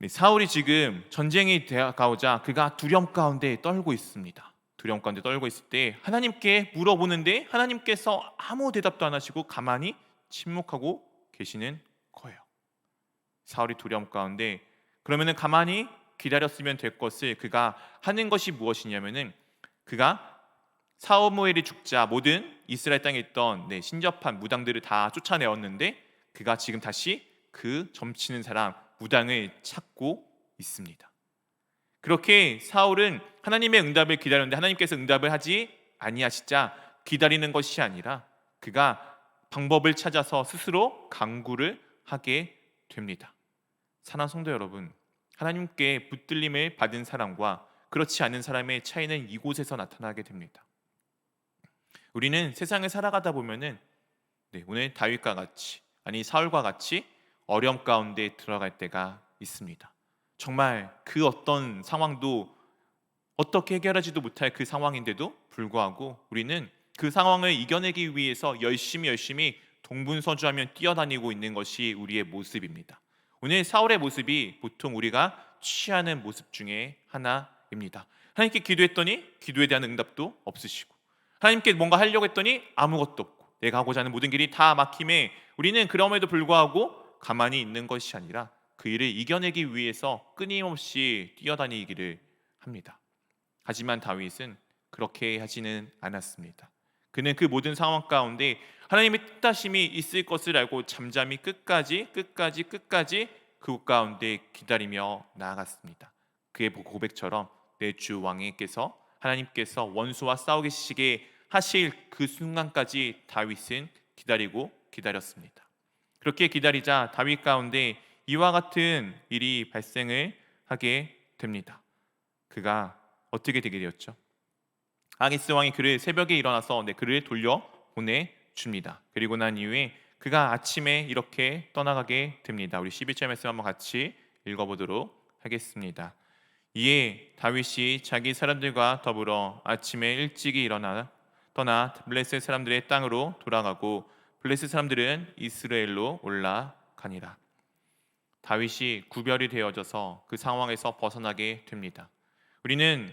A: 사울이 지금 전쟁이 다가오자 그가 두려움 가운데 떨고 있습니다. 두려움 가운데 떨고 있을 때 하나님께 물어보는데 하나님께서 아무 대답도 안 하시고 가만히 침묵하고 계시는 거예요. 사울이 두려움 가운데 그러면은 가만히 기다렸으면 될 것을 그가 하는 것이 무엇이냐면은 그가 사무엘이 죽자 모든 이스라엘 땅에 있던 신접한 무당들을 다 쫓아내었는데 그가 지금 다시 그 점치는 사람 무당을 찾고 있습니다. 그렇게 사울은 하나님의 응답을 기다렸는데 하나님께서 응답을 하지 아니하시자 기다리는 것이 아니라 그가 방법을 찾아서 스스로 강구를 하게 됩니다. 사랑하는 성도 여러분, 하나님께 붙들림을 받은 사람과 그렇지 않은 사람의 차이는 이곳에서 나타나게 됩니다. 우리는 세상을 살아가다 보면은 오늘 다윗과 같이 아니 사울과 같이 어려움 가운데 들어갈 때가 있습니다. 정말 그 어떤 상황도 어떻게 해결하지도 못할 그 상황인데도 불구하고 우리는 그 상황을 이겨내기 위해서 열심히 동분서주하며 뛰어다니고 있는 것이 우리의 모습입니다. 오늘 사울의 모습이 보통 우리가 취하는 모습 중에 하나입니다. 하나님께 기도했더니 기도에 대한 응답도 없으시고 하나님께 뭔가 하려고 했더니 아무것도 없고 내가 하고자 하는 모든 길이 다 막힘에 우리는 그럼에도 불구하고 가만히 있는 것이 아니라 그 일을 이겨내기 위해서 끊임없이 뛰어다니기를 합니다. 하지만 다윗은 그렇게 하지는 않았습니다. 그는 그 모든 상황 가운데 하나님의 뜻하심이 있을 것을 알고 잠잠히 끝까지 그곳 가운데 기다리며 나아갔습니다. 그의 고백처럼 내 주 왕에게서 하나님께서 원수와 싸우시게 하실 그 순간까지 다윗은 기다렸습니다. 그렇게 기다리자 다윗 가운데 이와 같은 일이 발생을 하게 됩니다. 그가 어떻게 되게 되었죠? 아기스 왕이 그를 새벽에 일어나서 그를 돌려 보내줍니다. 그리고 난 이후에 그가 아침에 이렇게 떠나가게 됩니다. 우리 11절 말씀 한번 같이 읽어보도록 하겠습니다. 이에 다윗이 자기 사람들과 더불어 아침에 일찍이 떠나 블레셋 사람들의 땅으로 돌아가고 블레셋 사람들은 이스라엘로 올라가니라. 다윗이 구별이 되어져서 그 상황에서 벗어나게 됩니다. 우리는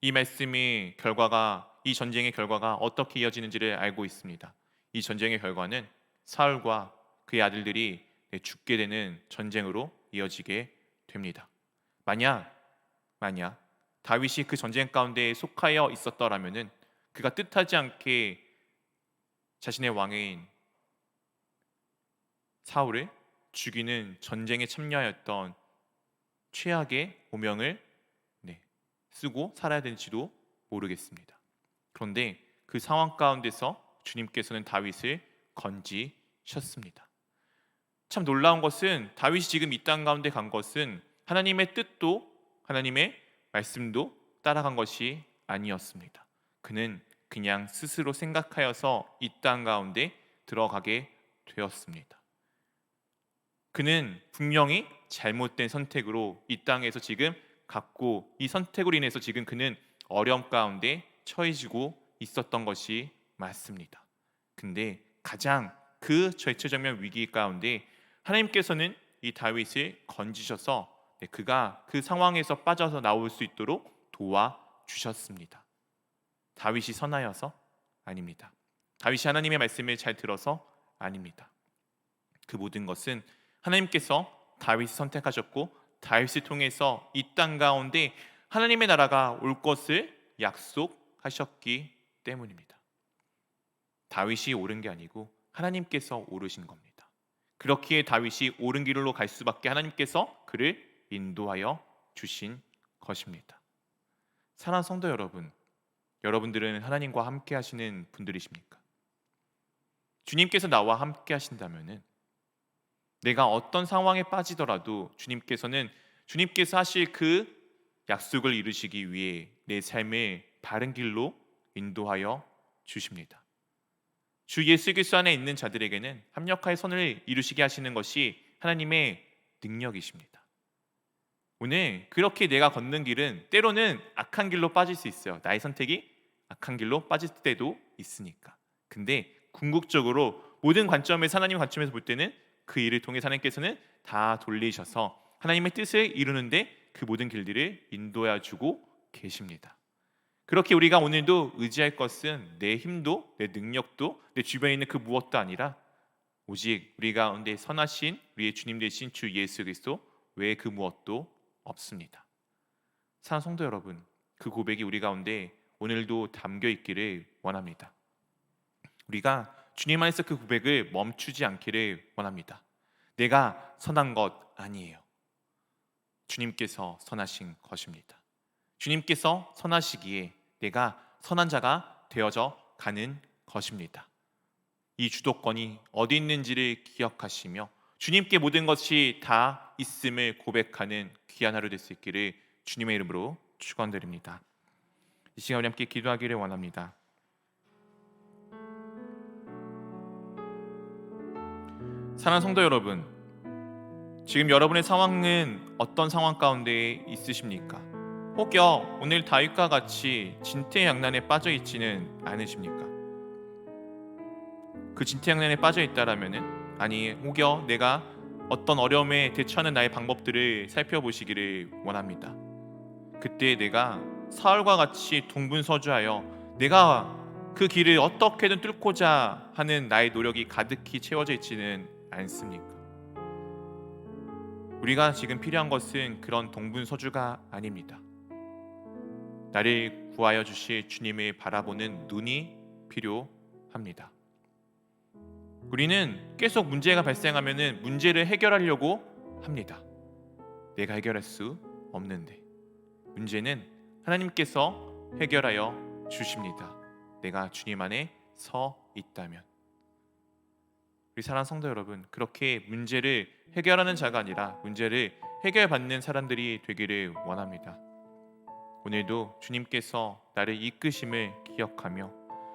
A: 이 말씀의 결과가 이 전쟁의 결과가 어떻게 이어지는지를 알고 있습니다. 이 전쟁의 결과는 사울과 그의 아들들이 죽게 되는 전쟁으로 이어지게 됩니다. 만약 다윗이 그 전쟁 가운데 속하여 있었더라면은 그가 뜻하지 않게 자신의 왕인 사울을 죽이는 전쟁에 참여하였던 최악의 오명을 쓰고 살아야 될지도 모르겠습니다. 그런데 그 상황 가운데서 주님께서는 다윗을 건지셨습니다. 참 놀라운 것은 다윗이 지금 이 땅 가운데 간 것은 하나님의 뜻도 하나님의 말씀도 따라간 것이 아니었습니다. 그는 그냥 스스로 생각하여서 이 땅 가운데 들어가게 되었습니다. 그는 분명히 잘못된 선택으로 이 땅에서 지금 갖고 이 선택으로 인해서 지금 그는 어려움 가운데 처해지고 있었던 것이 맞습니다. 근데 가장 그 절체절명 위기 가운데 하나님께서는 이 다윗을 건지셔서 그가 그 상황에서 빠져서 나올 수 있도록 도와주셨습니다. 다윗이 선하여서? 아닙니다. 다윗이 하나님의 말씀을 잘 들어서? 아닙니다. 그 모든 것은 하나님께서 다윗을 선택하셨고 다윗을 통해서 이 땅 가운데 하나님의 나라가 올 것을 약속하셨기 때문입니다. 다윗이 옳은 게 아니고 하나님께서 오르신 겁니다. 그렇기에 다윗이 옳은 길로 갈 수밖에 하나님께서 그를 인도하여 주신 것입니다. 사랑하는 성도 여러분, 여러분들은 하나님과 함께 하시는 분들이십니까? 주님께서 나와 함께 하신다면은 내가 어떤 상황에 빠지더라도 주님께서 하실 그 약속을 이루시기 위해 내 삶을 바른 길로 인도하여 주십니다. 주 예수 그리스도 안에 있는 자들에게는 합력하여 선을 이루시게 하시는 것이 하나님의 능력이십니다. 오늘 그렇게 내가 걷는 길은 때로는 악한 길로 빠질 수 있어요. 나의 선택이 악한 길로 빠질 때도 있으니까. 근데 궁극적으로 모든 관점에서 하나님 관점에서 볼 때는 그 일을 통해서 하나님께서는 다 돌리셔서 하나님의 뜻을 이루는데 그 모든 길들을 인도해 주고 계십니다. 그렇게 우리가 오늘도 의지할 것은 내 힘도 내 능력도 내 주변에 있는 그 무엇도 아니라 오직 우리 가운데 선하신 우리의 주님 되신 주 예수 그리스도 외에 그 무엇도 없습니다. 사랑하는 성도 여러분, 그 고백이 우리 가운데 오늘도 담겨 있기를 원합니다. 우리가 주님 안에서 그 고백을 멈추지 않기를 원합니다. 내가 선한 것 아니에요. 주님께서 선하신 것입니다. 주님께서 선하시기에 내가 선한 자가 되어져 가는 것입니다. 이 주도권이 어디 있는지를 기억하시며 주님께 모든 것이 다 있음을 고백하는 귀한 하루 될 수 있기를 주님의 이름으로 축원드립니다. 이 시간 우리 함께 기도하기를 원합니다. 사랑하는 성도 여러분, 지금 여러분의 상황은 어떤 상황 가운데 있으십니까? 혹여 오늘 다윗과 같이 진퇴양난에 빠져 있지는 않으십니까? 그 진퇴양난에 빠져 있다라면은, 아니 혹여 내가 어떤 어려움에 대처하는 나의 방법들을 살펴보시기를 원합니다. 그때 내가 사울과 같이 동분서주하여 내가 그 길을 어떻게든 뚫고자 하는 나의 노력이 가득히 채워져 있지는 않습니까? 우리가 지금 필요한 것은 그런 동분서주가 아닙니다. 나를 구하여 주실 주님을 바라보는 눈이 필요합니다. 우리는 계속 문제가 발생하면 문제를 해결하려고 합니다. 내가 해결할 수 없는데 문제는 하나님께서 해결하여 주십니다. 내가 주님 안에 서 있다면. 우리 사랑하는 성도 여러분, 그렇게 문제를 해결하는 자가 아니라 문제를 해결받는 사람들이 되기를 원합니다. 오늘도 주님께서 나를 이끄심을 기억하며,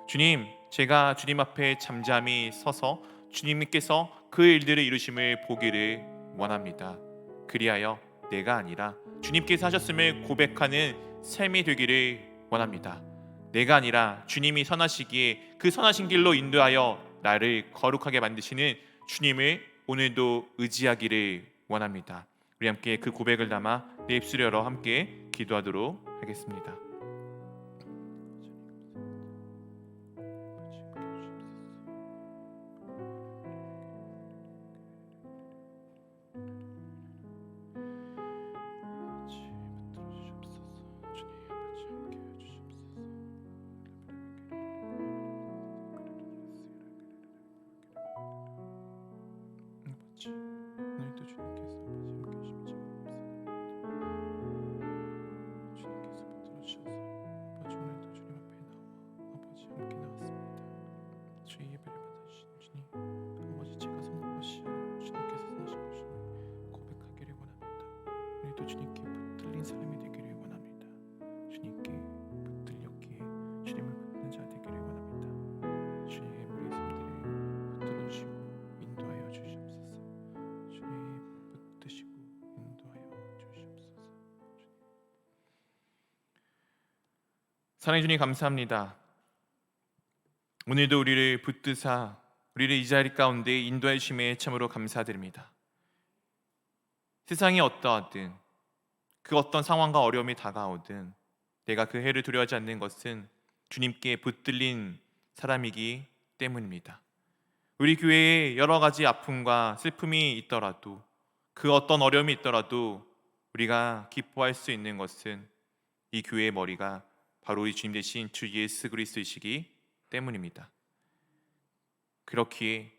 A: 주님, 제가 주님 앞에 잠잠히 서서 주님께서 그 일들을 이루심을 보기를 원합니다. 그리하여 내가 아니라 주님께서 하셨음을 고백하는 삶이 되기를 원합니다. 내가 아니라 주님이 선하시기에 그 선하신 길로 인도하여 나를 거룩하게 만드시는 주님을 오늘도 의지하기를 원합니다. 우리 함께 그 고백을 담아 내 입술을 열어 함께 기도하도록 하겠습니다. 오늘도 주님께서 함께 하시며 주님께서 붙들어 주셔서 아버지, 오늘도 주님 앞에 나와 아버지 함께 나왔습니다. 주의 예배를 받아주신 주님, 아버지, 제가 선한 것이 아니라 주님께서 선하신 것임을 고백하기를 원합니다. 오늘도 주님께 붙들린 삶이 되기를 원합니다. 주님께 붙들렸기에 주님을 붙는 자 되기를 원합니다. 주의 우리의 삶들을 붙들어 주시고 인도하여 주시옵소서. 주님 붙드시고 인도하여 주시옵소서. 사랑해 주님, 감사합니다. 오늘도 우리를 붙드사 우리를 이 자리 가운데 인도해 주심에 참으로 감사드립니다. 세상이 어떠하든 그 어떤 상황과 어려움이 다가오든 내가 그 해를 두려워하지 않는 것은 주님께 붙들린 사람이기 때문입니다. 우리 교회에 여러 가지 아픔과 슬픔이 있더라도, 그 어떤 어려움이 있더라도 우리가 기뻐할 수 있는 것은 이 교회의 머리가 바로 우리 주님 되신 주 예수 그리스도이시기 때문입니다. 그렇기에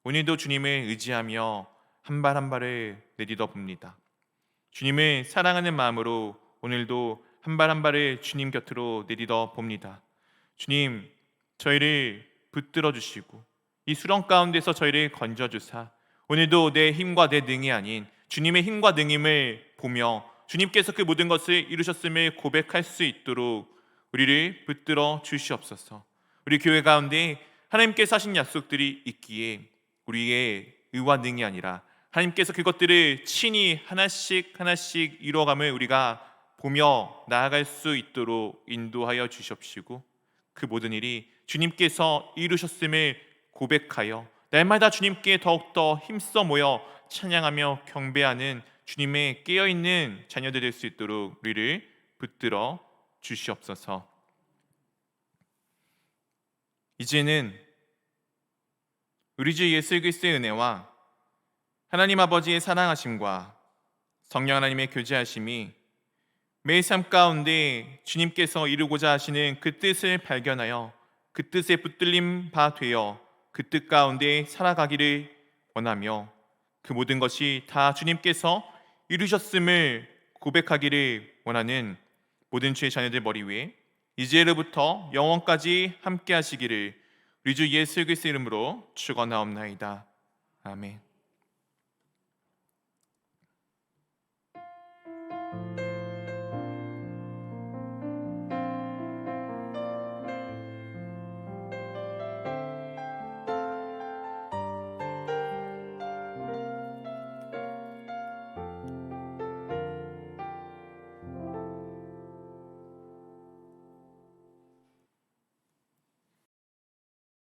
A: 오늘도 주님을 의지하며 한 발 한 발을 내딛어 봅니다. 주님을 사랑하는 마음으로 오늘도 한 발 한 발을 주님 곁으로 내딛어 봅니다. 주님, 저희를 붙들어 주시고 이 수렁 가운데서 저희를 건져 주사 오늘도 내 힘과 내 능이 아닌 주님의 힘과 능임을 보며 주님께서 그 모든 것을 이루셨음을 고백할 수 있도록 우리를 붙들어 주시옵소서. 우리 교회 가운데 하나님께서 하신 약속들이 있기에 우리의 의와 능이 아니라 하나님께서 그것들을 친히 하나씩 하나씩 이루어감을 우리가 보며 나아갈 수 있도록 인도하여 주시옵시고, 그 모든 일이 주님께서 이루셨음을 고백하여 날마다 주님께 더욱더 힘써 모여 찬양하며 경배하는 주님의 깨어있는 자녀들 될 수 있도록 우리를 붙들어 주시옵소서. 이제는 우리 주 예수 그리스도의 은혜와 하나님 아버지의 사랑하심과 성령 하나님의 교제하심이 매일 삶 가운데 주님께서 이루고자 하시는 그 뜻을 발견하여 그 뜻에 붙들림 바 되어 그 뜻 가운데 살아가기를 원하며 그 모든 것이 다 주님께서 이루셨음을 고백하기를 원하는 모든 주의 자녀들 머리 위에 이제로부터 영원까지 함께 하시기를 우리 주 예수 그리스도 이름으로 축원하옵나이다. 아멘.